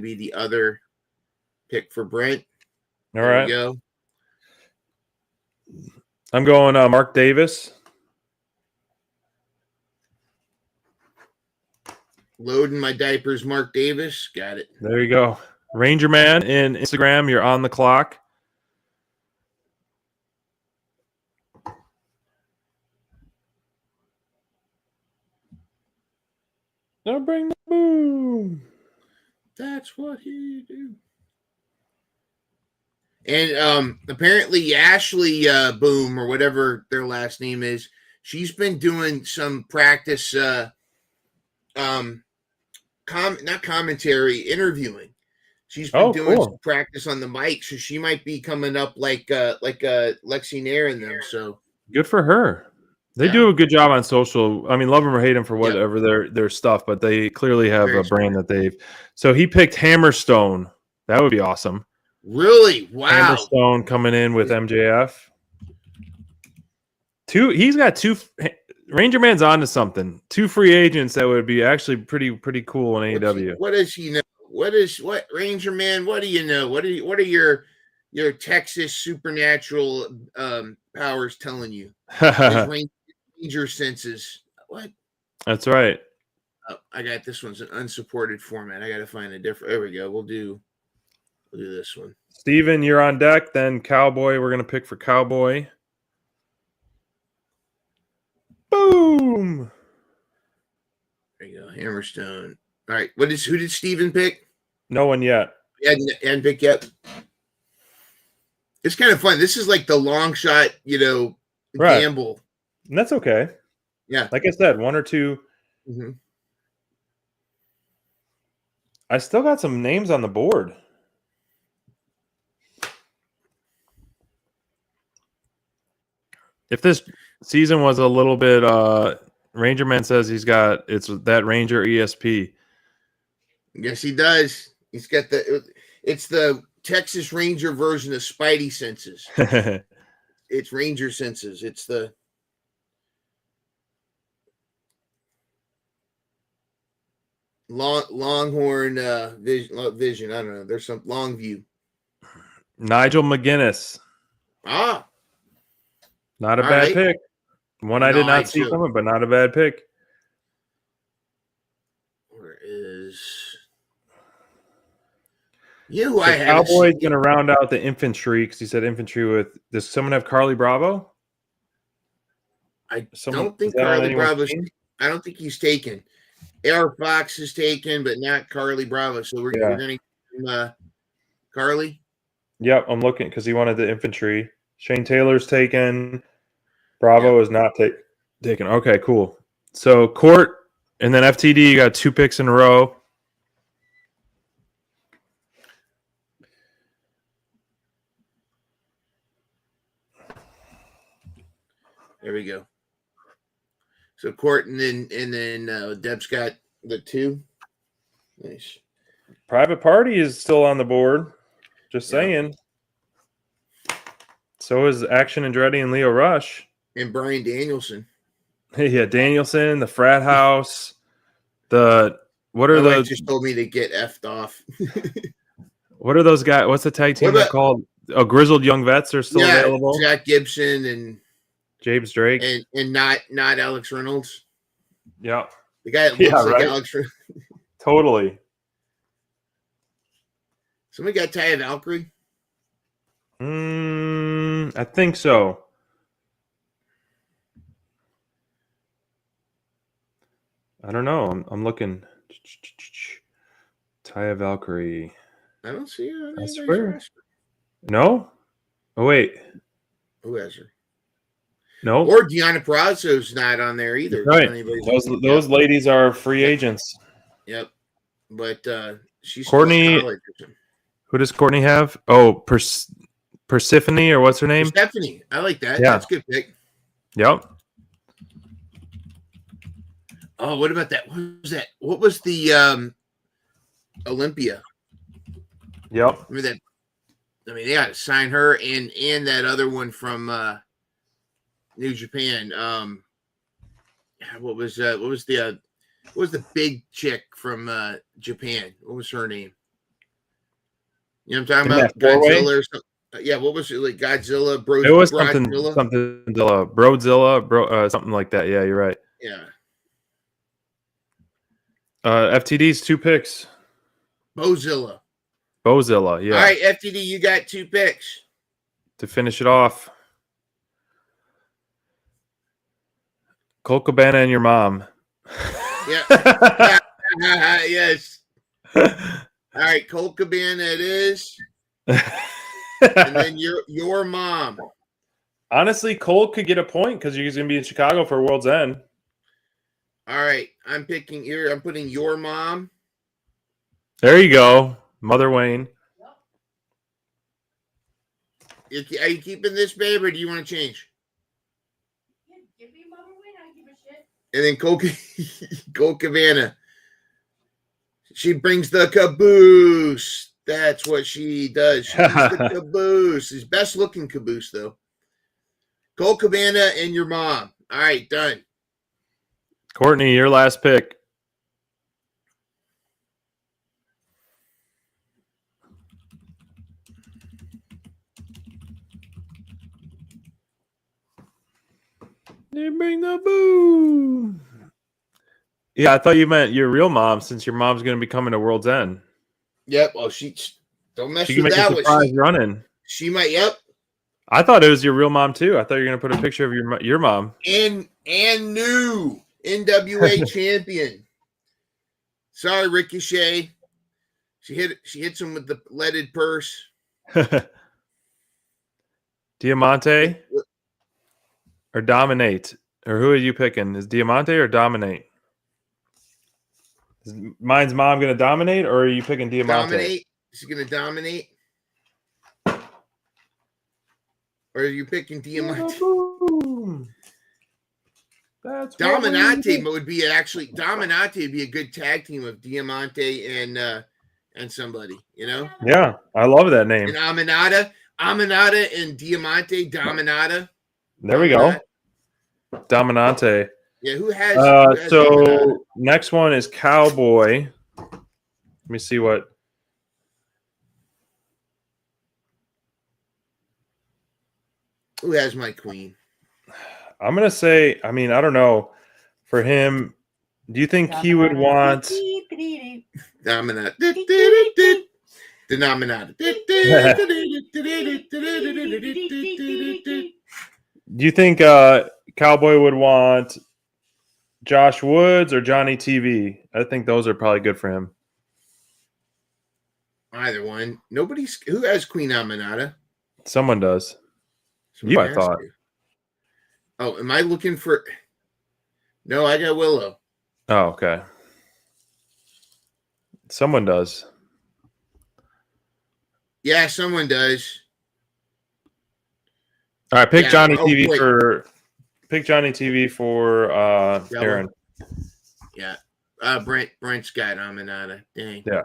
be the other pick for Brent. All right, there we go. I'm going Mark Davis. Loading my diapers, Mark Davis. Got it. There you go. Ranger Man in Instagram, you're on the clock. Now bring the boom. That's what he do. And apparently Ashley Boom or whatever their last name is, she's been doing some practice not commentary, interviewing. She's been doing some practice on the mic, so she might be coming up like Lexi Nair in them. So good for her. They do a good job on social. I mean, love them or hate them for whatever their stuff, but they clearly have a brand that they've. So he picked Hammerstone. That would be awesome. Really? Wow. Hammerstone coming in with MJF. He's got 2. Ranger Man's onto something. 2 free agents that would be actually pretty cool in AEW. What does he know? What Ranger Man? What do you know? What are your Texas supernatural powers telling you? Ranger senses. What? That's right. Oh, I got this one's an unsupported format. I got to find a different. There we go. We'll do this one. Steven, you're on deck. Then Cowboy. We're gonna pick for Cowboy. Boom. There you go. Hammerstone. All right. Who did Steven pick? No one yet. He hadn't picked yet. It's kind of fun. This is like the long shot, gamble. And that's okay. Yeah. Like I said, 1 or 2. Mm-hmm. I still got some names on the board. If this season was a little bit Ranger Man says it's that Ranger ESP. Yes, he does. He's got it's the Texas Ranger version of Spidey senses. It's Ranger senses. It's the Longhorn vision. I don't know. There's some long view. Nigel McGuinness. Ah, not a all bad right. pick. One I did not see Nigel. coming, but not a bad pick. Where is you? So I haven't Cowboy's seen. going to round out the infantry because he said infantry with. Does someone have Carly Bravo? I Someone, don't think is that on Carly anyone's Bravo's. team? I don't think he's taken. Air Fox is taken, but not Carly Bravo. So we're going to give him Carly. Yep, I'm looking because he wanted the infantry. Shane Taylor's taken. Bravo is not taken. Okay, cool. So Court and then FTD, you got 2 picks in a row. There we go. So Court and then Deb's got the 2. Nice. Private Party is still on the board. Just saying. So is Action Andretti and Leo Rush. And Brian Danielson. Yeah, Danielson, the Frat House. My wife just told me to get effed off. What are those guys? What's the tag team they're called? Oh, Grizzled Young Vets are still available. Jack Gibson and James Drake. And not Alex Reynolds. Yeah. The guy that looks like Alex Reynolds. Totally. Somebody got Taya Valkyrie? I think so. I don't know. I'm looking. Taya Valkyrie. I don't see her. I swear. No? Oh, wait. Who has her? No. Or Deanna Prazzo's not on there either. Right. Those ladies are free agents. Yep. But she's Courtney. Who does Courtney have? Oh, Persephone, or what's her name? Persephone. I like that. Yeah. That's a good pick. Yep. Oh, what about that? What was that? What was the Olympia? Yep. Remember that? I mean, they got to sign her and that other one from New Japan. What was the big chick from Japan? What was her name? You know what I'm talking about? Godzilla or something. Yeah, what was it, like Godzilla? It was something Brodzilla, something like that. Yeah, you're right. Yeah. FTD's 2 picks. Bozilla, yeah. All right, FTD, you got 2 picks. To finish it off. Colt Cabana and your mom. Yeah. Yes. All right, Colt Cabana it is. And then your mom. Honestly, Colt could get a point because he's going to be in Chicago for World's End. All right, I'm putting your mom. There you go, Mother Wayne. Are you keeping this, babe, or do you want to change? Give me Mother Wayne, I give a shit. And then Colt Cabana. She brings the caboose. That's what she does. She brings the caboose. His best looking caboose, though. Colt Cabana and your mom. All right, done. Courtney, your last pick. They bring the boo. Yeah, I thought you meant your real mom, since your mom's going to be coming to World's End. Yep. Well, don't mess She with can that make a surprise running. She might. Yep. I thought it was your real mom too. I thought you were going to put a picture of your mom. And new NWA champion. Sorry, Ricochet. She hits him with the leaded purse. Diamante or Dominate? Or who are you picking? Is Diamante or Dominate? Is mine's mom going to dominate, or are you picking Diamante? Dominate. She's going to dominate. Or are you picking Diamante? That's Dominante would be Dominante would be a good tag team of Diamante and somebody, you know? Yeah, I love that name. And Aminata and Diamante, Dominata. There we go. Dominante. Yeah, who has so Dominata? Next one is Cowboy. Let me see what. Who has my queen? I'm gonna say. I mean, I don't know. For him, do you think he would want? Denominator. Do you think Cowboy would want Josh Woods or Johnny TV? I think those are probably good for him. Either one. Nobody's who has Queen Aminata. Someone does. Someone I has thought. to. Oh, am I looking for? No, I got Willow. Oh, okay. Someone does. Yeah, someone does. All right, pick Johnny TV wait. for. Pick Johnny TV for Aaron. Yeah. Brent's got Aminata. Dang. Yeah.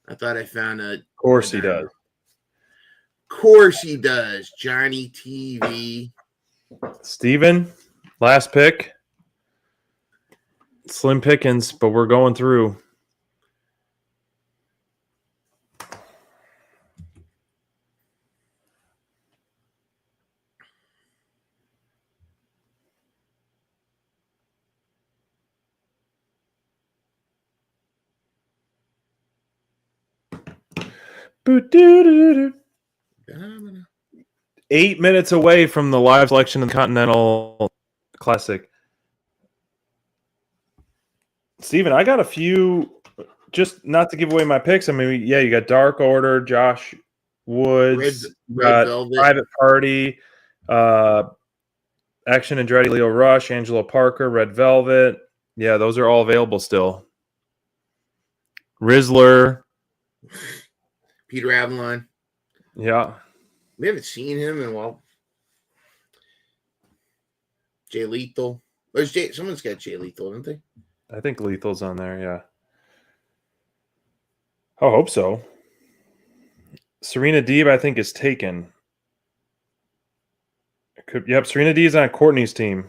I thought I found a. Of course he does. Of course he does. Johnny TV. Steven, last pick. Slim pickings, but we're going through. Boo-doo-doo-doo. 8 minutes away from the live selection of the Continental Classic. Steven, I got a few, just not to give away my picks. I mean, yeah, you got Dark Order, Josh Woods, Red Velvet. Private Party, Action Andretti, Leo Rush, Angelo Parker, Red Velvet. Yeah, those are all available still. Rizzler. Peter Avalon. Yeah. We haven't seen him in a while. Jay Lethal. Where's Jay? Someone's got Jay Lethal, don't they? I think Lethal's on there, yeah. I hope so. Serena Deeb, I think, is taken. Yep, Serena Deeb is on Courtney's team.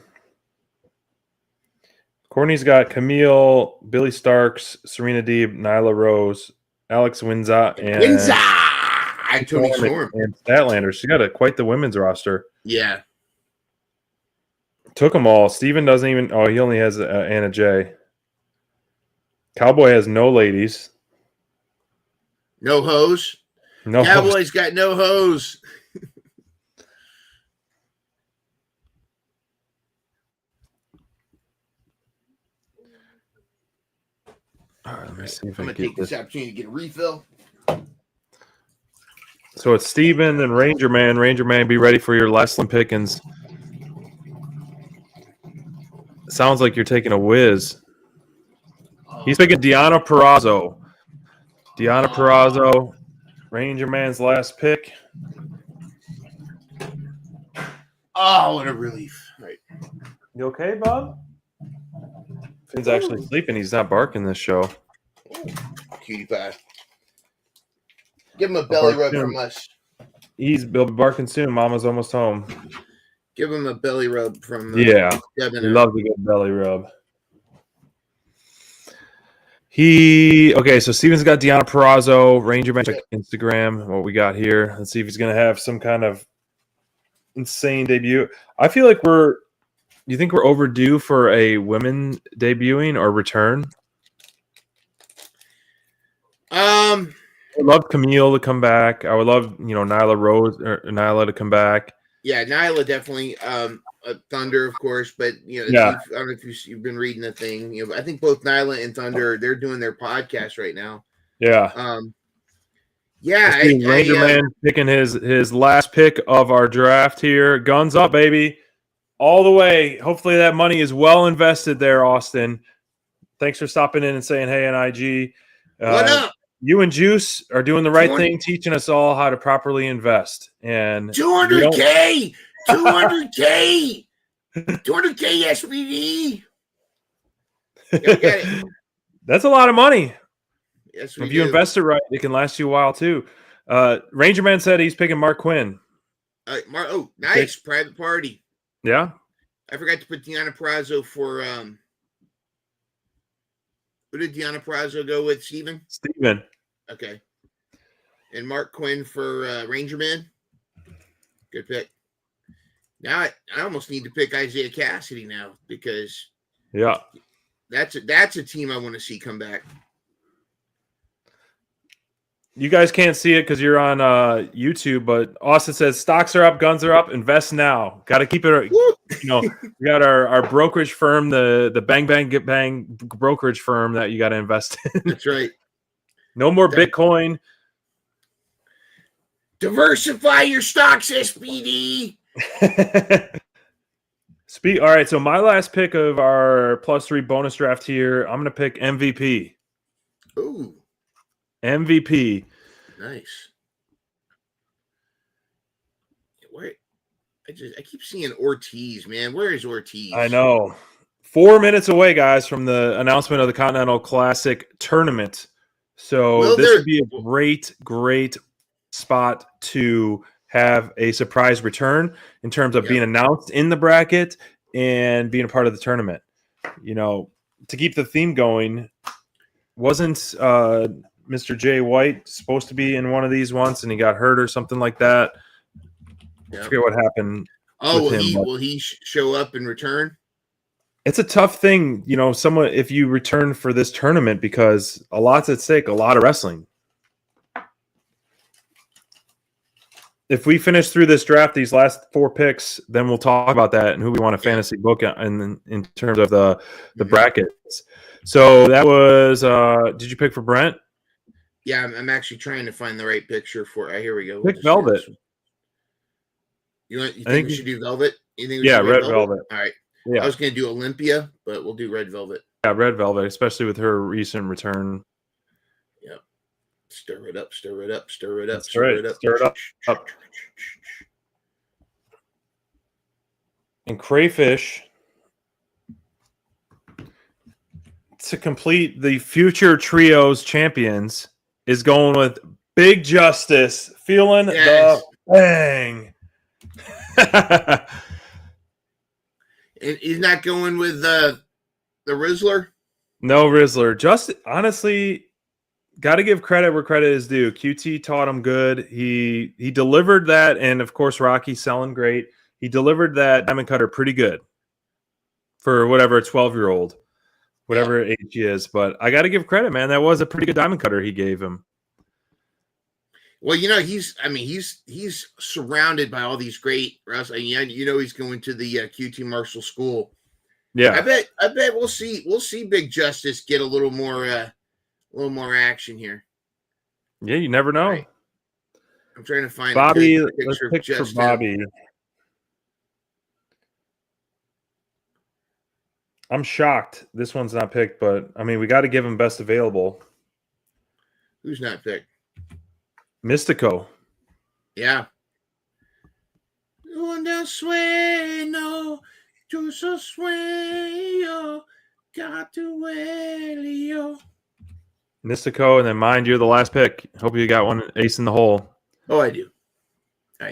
Courtney's got Camille, Billy Starks, Serena Deeb, Nyla Rose, Alex Winza, and Tony Storm. And Statlander. She got quite the women's roster. Yeah. Took them all. Steven doesn't even... Oh, he only has Anna J. Cowboy has no ladies. No hose. No Cowboy's got no hose. All right, let me see if I'm I going can to get take this this. opportunity to get a refill. So it's Steven and Ranger Man. Ranger Man, be ready for your last Slim Pickens. Sounds like you're taking a whiz. He's picking Deanna Purrazzo. Deanna Purrazzo, Ranger Man's last pick. Oh, what a relief. Right. You okay, Bob? Finn's actually sleeping. He's not barking this show. Cutie pie. Give him a belly rub from us. He's barking soon. Mama's almost home. Give him a belly rub from Yeah. Devin. He loves a good belly rub. So Steven's got Deanna Purrazzo, Ranger Man, check Instagram, what we got here. Let's see if he's going to have some kind of insane debut. I feel like do you think we're overdue for a women debuting or return? I would love Camille to come back. I would love, Nyla Rose or Nyla to come back. Yeah, Nyla definitely. Thunder, of course, but I don't know if you've been reading the thing. I think both Nyla and Thunder, they're doing their podcast right now. Yeah. Ranger Man picking his last pick of our draft here. Guns up, baby. All the way. Hopefully that money is well invested there, Austin. Thanks for stopping in and saying hey on IG. What up? You and Juice are doing the right thing, teaching us all how to properly invest. And 200K! 200K! 200K SPD! That's a lot of money. Yes, if you invest it right, it can last you a while too. Ranger Man said he's picking Mark Quinn. Nice. Private Party. Yeah. I forgot to put Deanna Purrazzo for who did Deanna Purrazzo go with, Steven? Steven. Okay. And Mark Quinn for Ranger Man. Good pick. Now I almost need to pick Isaiah Cassidy now because that's a team I want to see come back. You guys can't see it because you're on YouTube, but Austin says stocks are up, guns are up, invest now. Got to keep it. We got our brokerage firm, the Bang Bang Get Bang brokerage firm that you got to invest in. That's right. No more Bitcoin. Diversify your stocks, SPD. All right, so my last pick of our +3 bonus draft here, I'm going to pick MVP. Ooh. MVP. Nice. Where I keep seeing Ortiz, man. Where is Ortiz? I know. 4 minutes away, guys, from the announcement of the Continental Classic tournament. So this would be a great spot to have a surprise return in terms of being announced in the bracket and being a part of the tournament. To keep the theme going, wasn't Mr. Jay White supposed to be in one of these once and he got hurt or something like that? I forget what happened. Oh, will he show up and return? It's a tough thing, if you return for this tournament because a lot's at stake, a lot of wrestling. If we finish through this draft, these last 4 picks, then we'll talk about that and who we want to fantasy book in terms of the brackets. So that was, did you pick for Brent? Yeah, I'm actually trying to find the right picture for it. Here we go. Pick Velvet. You think we should do Velvet? You think Red Velvet. All right. Yeah. I was going to do Olympia, but we'll do Red Velvet. Yeah, Red Velvet, especially with her recent return. Yep. Stir it up, stir it up, stir it up, stir it up. And Crayfish, to complete the future trios champions, is going with Big Justice, feeling the bang. He's not going with the Rizzler? No Rizzler. Just honestly, got to give credit where credit is due. QT taught him good. He delivered that, and of course Rocky selling great. He delivered that diamond cutter pretty good for whatever 12-year-old, whatever age he is. But I got to give credit, man. That was a pretty good diamond cutter he gave him. Well, he's surrounded by all these great wrestling. Yeah, he's going to the QT Marshall School. Yeah, I bet we'll see Big Justice get a little more action here. Yeah, you never know. Right. I'm trying to find Bobby. a Let's picture pick of Justin. for Bobby. I'm shocked this one's not picked, but I mean, we got to give him best available. Who's not picked? Mystico. Yeah. Una sueño, yo so sueño, Catuelio. Mystico, and then mind you're the last pick. Hope you got one ace in the hole. Oh, I do. All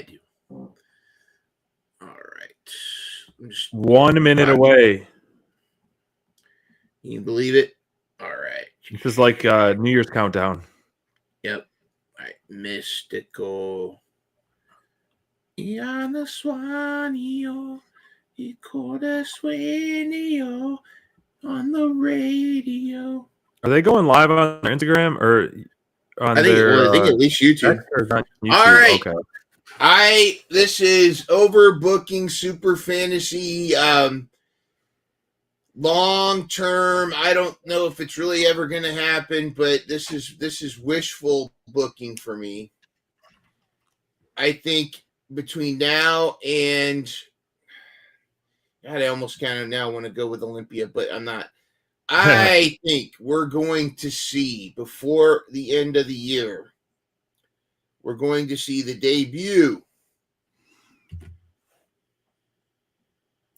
right. I'm just 1 minute away. Can you believe it? All right. This is like New Year's countdown. Yep. All right. Mystical. Iana Swanio. Ikoda Swanio. On the radio. Are they going live on their Instagram or on I think at least YouTube. All right. Okay. This is overbooking super fantasy long term. I don't know if it's really ever going to happen, but this is wishful booking for me. I think between now and God, I almost kind of now want to go with Olympia, but I'm not. I think we're going to see before the end of the year, we're going to see the debut.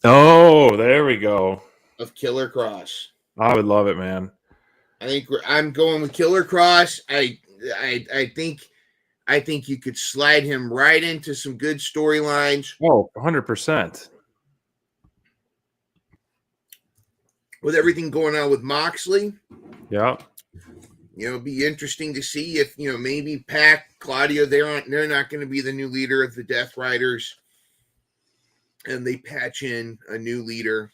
Oh, there we go. Of Killer Cross. I would love it, man. I'm going with Killer Cross. I think you could slide him right into some good storylines. Oh, 100%. With everything going on with Moxley. Yeah. It'd be interesting to see if, maybe Pac, Claudio, they're not going to be the new leader of the Death Riders. and they patch in a new leader.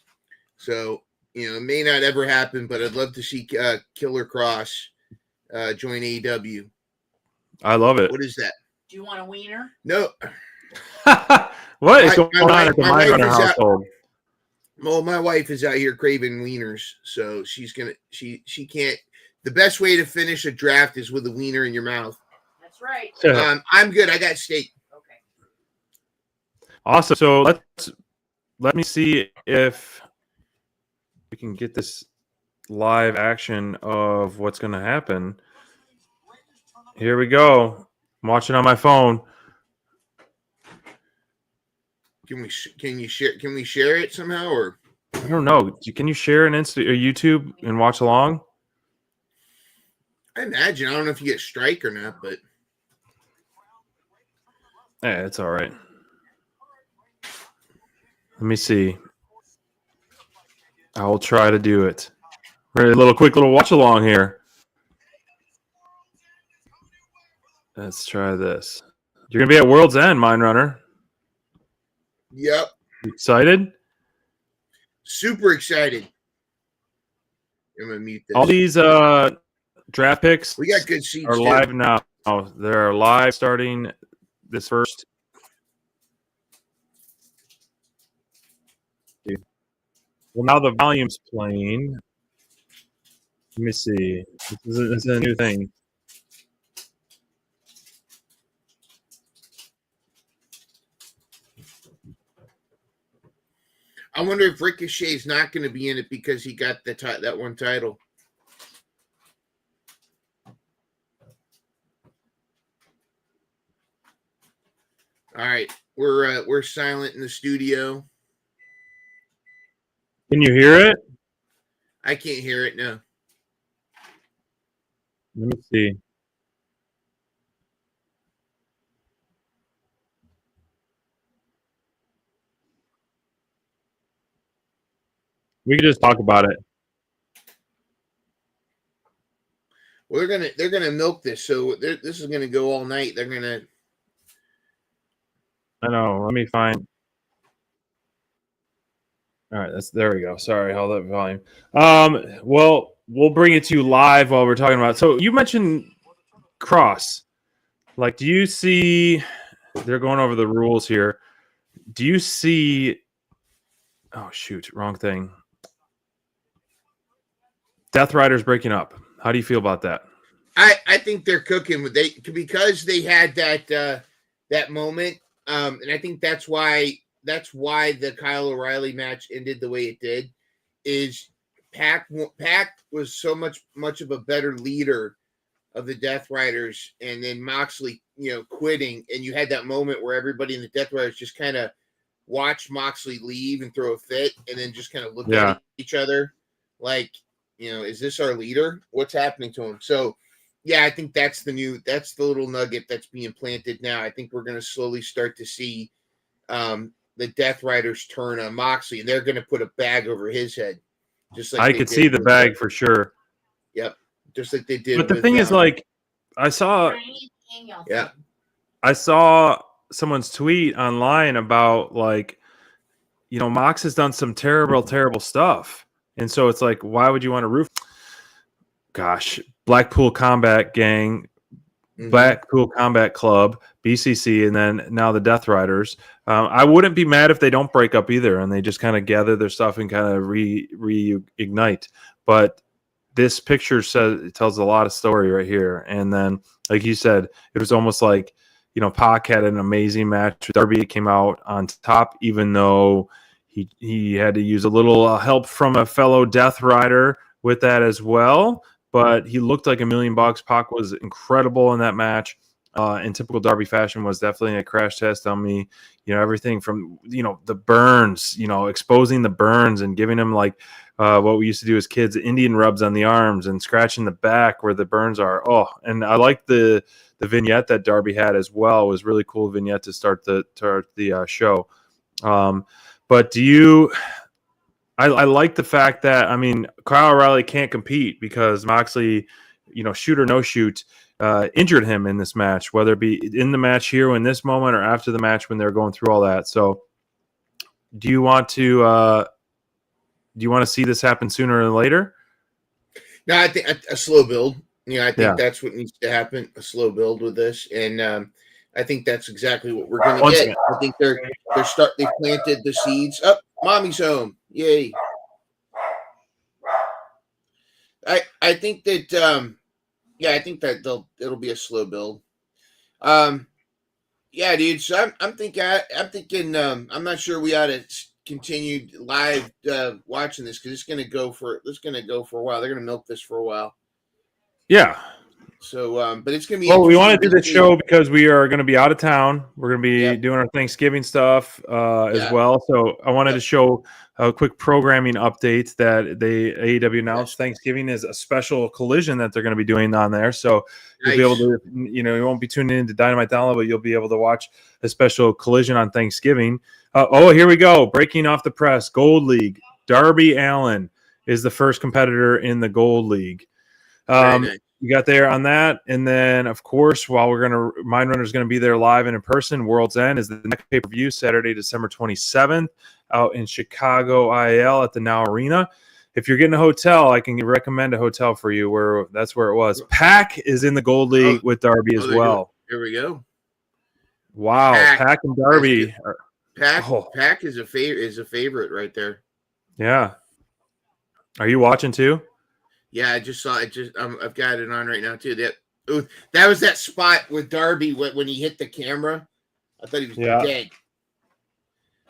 So, it may not ever happen, but I'd love to see Killer Cross join AEW. I love it. What is that? Do you want a wiener? No. What is going on at the Mind Runner household? Well, my wife is out here craving wieners, so she can't. The best way to finish a draft is with a wiener in your mouth. That's right. I'm good. I got steak. Okay. Awesome. So let me see if we can get this live action of what's going to happen. Here we go. I'm watching on my phone. Can we share it somehow, or I don't know. Can you share an Insta or YouTube and watch along? I imagine. I don't know if you get strike or not, but yeah, it's all right. Let me see. I will try to do it. Ready, a quick little watch along here. Let's try this. You're gonna be at World's End, Mind Runner. Yep. Excited? Super excited. I'm gonna mute this. All these draft picks we got good seats are live now. They're live starting this first. Well, now the volume's playing. Let me see. This is a new thing. I wonder if Ricochet's not going to be in it because he got that one title. All right, we're silent in the studio. Can you hear it? I can't hear it. No. Let me see. We could just talk about it. Well, they're gonna milk this, so this is gonna go all night. They're gonna. I know. Let me find. All right, there we go. Sorry, hold up volume. Well, we'll bring it to you live while we're talking about it. So you mentioned Cross. Like, do you see? They're going over the rules here. Do you see? Oh shoot, wrong thing. Death Riders breaking up. How do you feel about that? I think they're cooking because they had that moment, and I think that's why the Kyle O'Reilly match ended the way it did. Is Pac was so much of a better leader of the Death Riders, and then Moxley, quitting, and you had that moment where everybody in the Death Riders just kind of watched Moxley leave and throw a fit, and then just kind of looked at each other like, is this our leader? What's happening to him? So, yeah, I think that's the little nugget that's being planted now. I think we're going to slowly start to see the Death Riders turn on Moxley, and they're going to put a bag over his head. Just like I could see the bag for sure. Yep, just like they did. But the thing is, like, I saw someone's tweet online about, like, Mox has done some terrible, terrible stuff. And so it's like, why would you want to root? Gosh, Blackpool Combat Gang, Blackpool Combat Club, BCC, and then now the Death Riders. I wouldn't be mad if they don't break up either, and they just kind of gather their stuff and kind of reignite. But this picture tells a lot of story right here. And then, like you said, it was almost like, Pac had an amazing match. Darby came out on top, even though he had to use a little help from a fellow Death Rider with that as well. But he looked like $1 million. Pac was incredible in that match. In typical Darby fashion, was definitely a crash test on me. Everything from, the burns, exposing the burns and giving him, like, what we used to do as kids, Indian rubs on the arms and scratching the back where the burns are. Oh, and I like the vignette that Darby had as well. It was really cool vignette to start the show. But I like the fact that, Kyle O'Reilly can't compete because Moxley, shoot or no shoot, injured him in this match, whether it be in the match here in this moment or after the match when they're going through all that. So do you want to see this happen sooner than later? No, I think a slow build. I think that's what needs to happen. A slow build with this, and I think that's exactly what we're going to get. I think they planted the seeds. Up, mommy's home. Yay! I think that I think that it'll be a slow build. Yeah, dude. So I'm thinking I'm not sure we ought to continue live watching this because it's going to go for a while. They're going to milk this for a while. Yeah. So, but it's going to be. Well, we want to do this show because we are going to be out of town. We're going to be doing our Thanksgiving stuff as well. So I wanted to show a quick programming update that AEW announced. Thanksgiving is a special collision that they're going to be doing on there. So you'll be able to, you won't be tuning into Dynamite Download, but you'll be able to watch a special collision on Thanksgiving. Here we go. Breaking off the press. Gold League. Darby Allin is the first competitor in the Gold League. We got there on that, and then of course, while Mindrunner is going to be there live and in person, World's End is the next pay-per-view Saturday, December 27th, out in Chicago, IL at the Now Arena. If you're getting a hotel, I can recommend a hotel for you. That's where it was. Pac is in the Gold League with Darby as well. Here we go. Wow, Pac and Darby. Pac is a favorite right there. Yeah. Are you watching too? Yeah, I just saw it. I've got it on right now too. That was that spot with Darby when he hit the camera. I thought he was dead.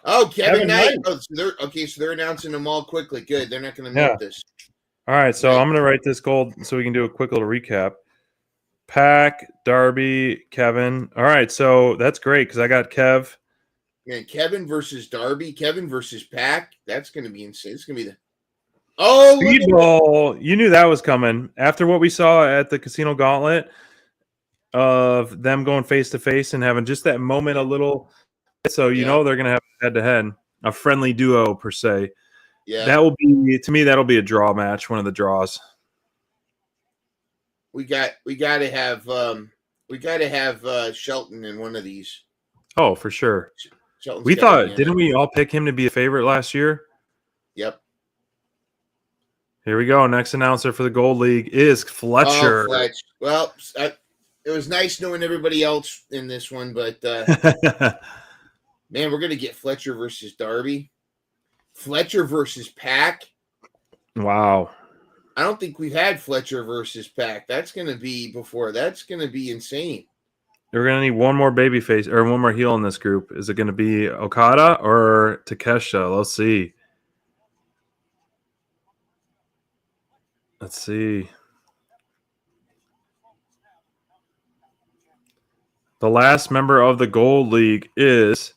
Oh, Kevin Knight. Oh, so they're announcing them all quickly. Good. They're not going to milk this. All right, so I'm going to write this gold so we can do a quick little recap. Pac, Darby, Kevin. All right, so that's great because I got Kev. Man, Kevin versus Darby, Kevin versus Pac. That's going to be insane. It's going to be the Speedball. You knew that was coming after what we saw at the Casino Gauntlet of them going face to face and having just that moment a little. So they're going to have head to head, a friendly duo per se. Yeah, that will be that'll be a draw match, one of the draws. We got to have Shelton in one of these. Oh, for sure. Shelton's didn't we all pick him to be a favorite last year? Yep. Here we go. Next announcer for the Gold League is Fletcher. Well, it was nice knowing everybody else in this one, but man, we're going to get Fletcher versus Darby. Fletcher versus Pac. Wow. I don't think we've had Fletcher versus Pac. That's going to be insane. We're going to need one more babyface or one more heel in this group. Is it going to be Okada or Takeshita? Let's see. Let's see. The last member of the Gold League is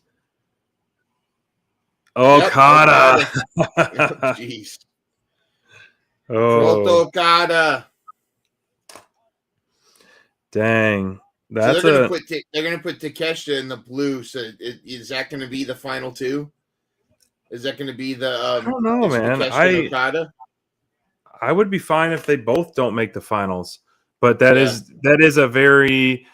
Okada. Jeez. Okada. Dang. That's they're gonna put Takeshita in the blue. So is that going to be the final two? Is that going to be the? I don't know, man. Okada? I would be fine if they both don't make the finals, but that is a very.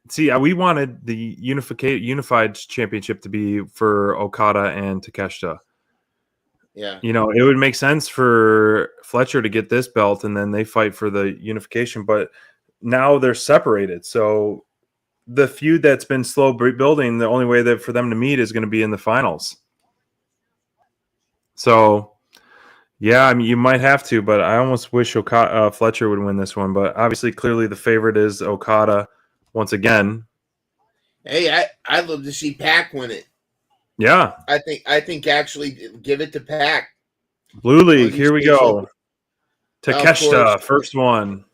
See, we wanted the unified championship to be for Okada and Takeshita. Yeah, it would make sense for Fletcher to get this belt, and then they fight for the unification. But now they're separated, so the feud that's been slow building, the only way that for them to meet is going to be in the finals. So. Yeah, I mean, you might have to, but I almost wish Fletcher would win this one. But obviously, clearly, the favorite is Okada once again. Hey, I'd love to see Pac win it. Yeah, I think actually give it to Pac. Blue League, here we go. Takeshita, first one.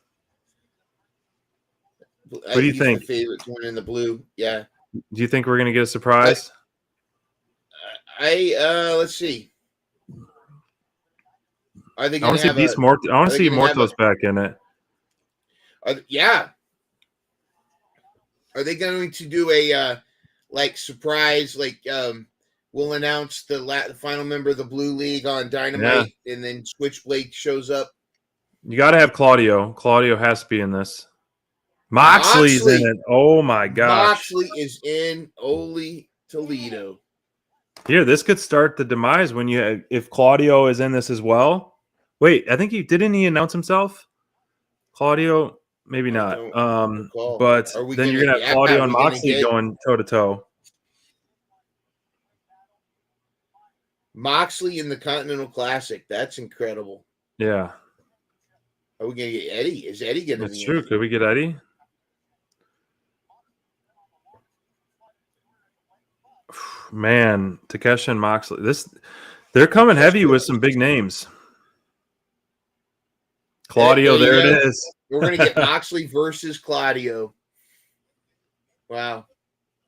What do you think? The favorite one in the blue. Yeah. Do you think we're gonna get a surprise? Let's see. I want to see Mortos back in it. Yeah. Are they going to do a surprise? We'll announce the final member of the Blue League on Dynamite, and then Switchblade shows up. You got to have Claudio. Claudio has to be in this. Moxley's in it. Oh my gosh. Moxley is in Ole Toledo. Here, this could start the demise when if Claudio is in this as well. Wait, I think didn't he announce himself? Claudio, maybe not. But then you're gonna have Claudio and Moxley going toe to toe. Moxley in the Continental Classic. That's incredible. Yeah. Are we gonna get Eddie? Is Eddie gonna That's true. Could we get Eddie? Man, Takeshi and Moxley. They're coming heavy with some big names. Claudio, there it is. We're gonna get Moxley versus Claudio. Wow.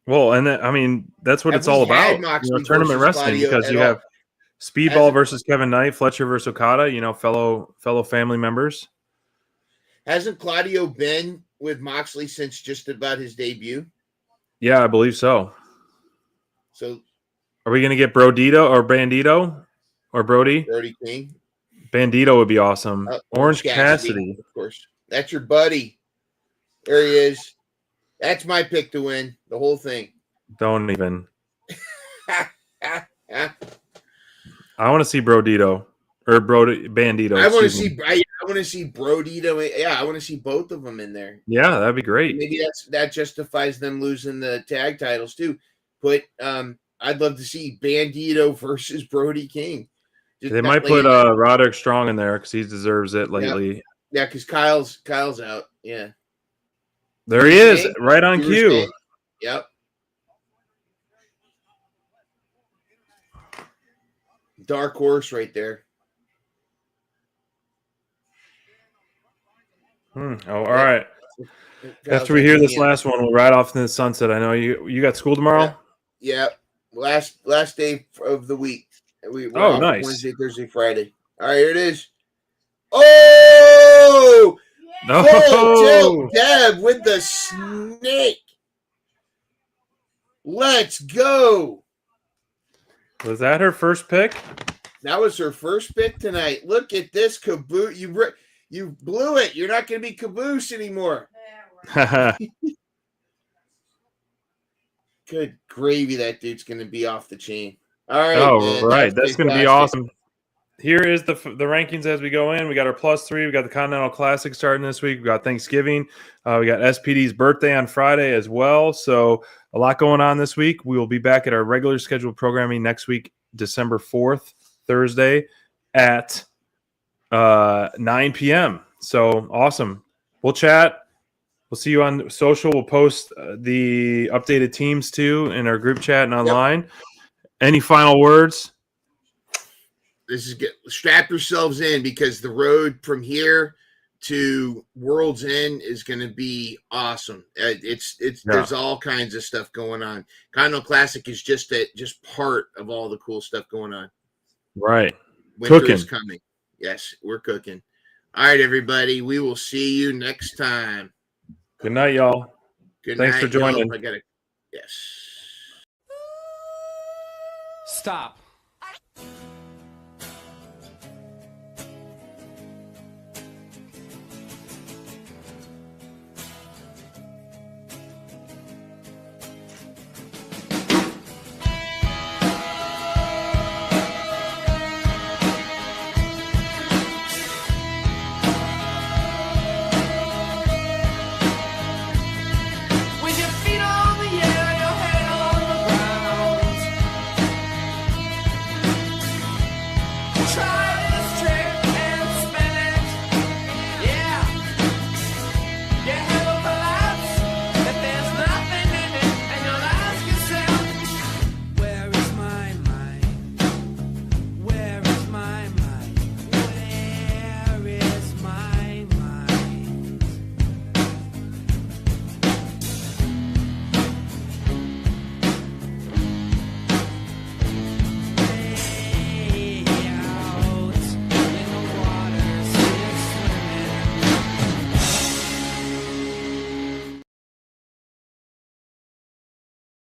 Well, and that's what it's all about. Tournament wrestling, because you have Speedball versus Kevin Knight, Fletcher versus Okada. Fellow family members. Hasn't Claudio been with Moxley since just about his debut? Yeah, I believe so. So, are we going to get Brodito or Bandito or Brody? Brody King. Bandito would be awesome. Orange Cassidy. Of course. That's your buddy. There he is. That's my pick to win the whole thing. Don't even. I want to see Brodito or Bandito. I want to see. I want to see Brodito. Yeah, I want to see both of them in there. Yeah, that'd be great. Maybe that justifies them losing the tag titles too. But I'd love to see Bandito versus Brody King. They might put Roderick Strong in there because he deserves it lately. Yeah, because Kyle's out. Yeah. There he is, right on cue. Yep. Dark horse right there. Oh, all right. After we hear this last one, we'll ride off in the sunset. I know you got school tomorrow. Yeah. Last day of the week. We're nice. Wednesday, Thursday, Friday. All right, here it is. Oh! No. Full tilt Deb with the snake. Let's go. Was that her first pick? That was her first pick tonight. Look at this caboose. You blew it. You're not going to be caboose anymore. Good gravy. That dude's going to be off the chain. All right. Oh, right. That's going to be awesome. Here is the rankings as we go in. We got our +3. We got the Continental Classic starting this week. We got Thanksgiving. We got SPD's birthday on Friday as well. So a lot going on this week. We will be back at our regular scheduled programming next week, December 4th, Thursday at 9 p.m. So awesome. We'll chat. We'll see you on social. We'll post the updated teams too in our group chat and online. Yep. Any final words? This is good. Strap yourselves in because the road from here to World's End is going to be awesome. There's all kinds of stuff going on. Continental Classic is just part of all the cool stuff going on. Right. Winter is coming. Yes, we're cooking. All right, everybody. We will see you next time. Good night, y'all. Thanks for joining. Yes. Stop.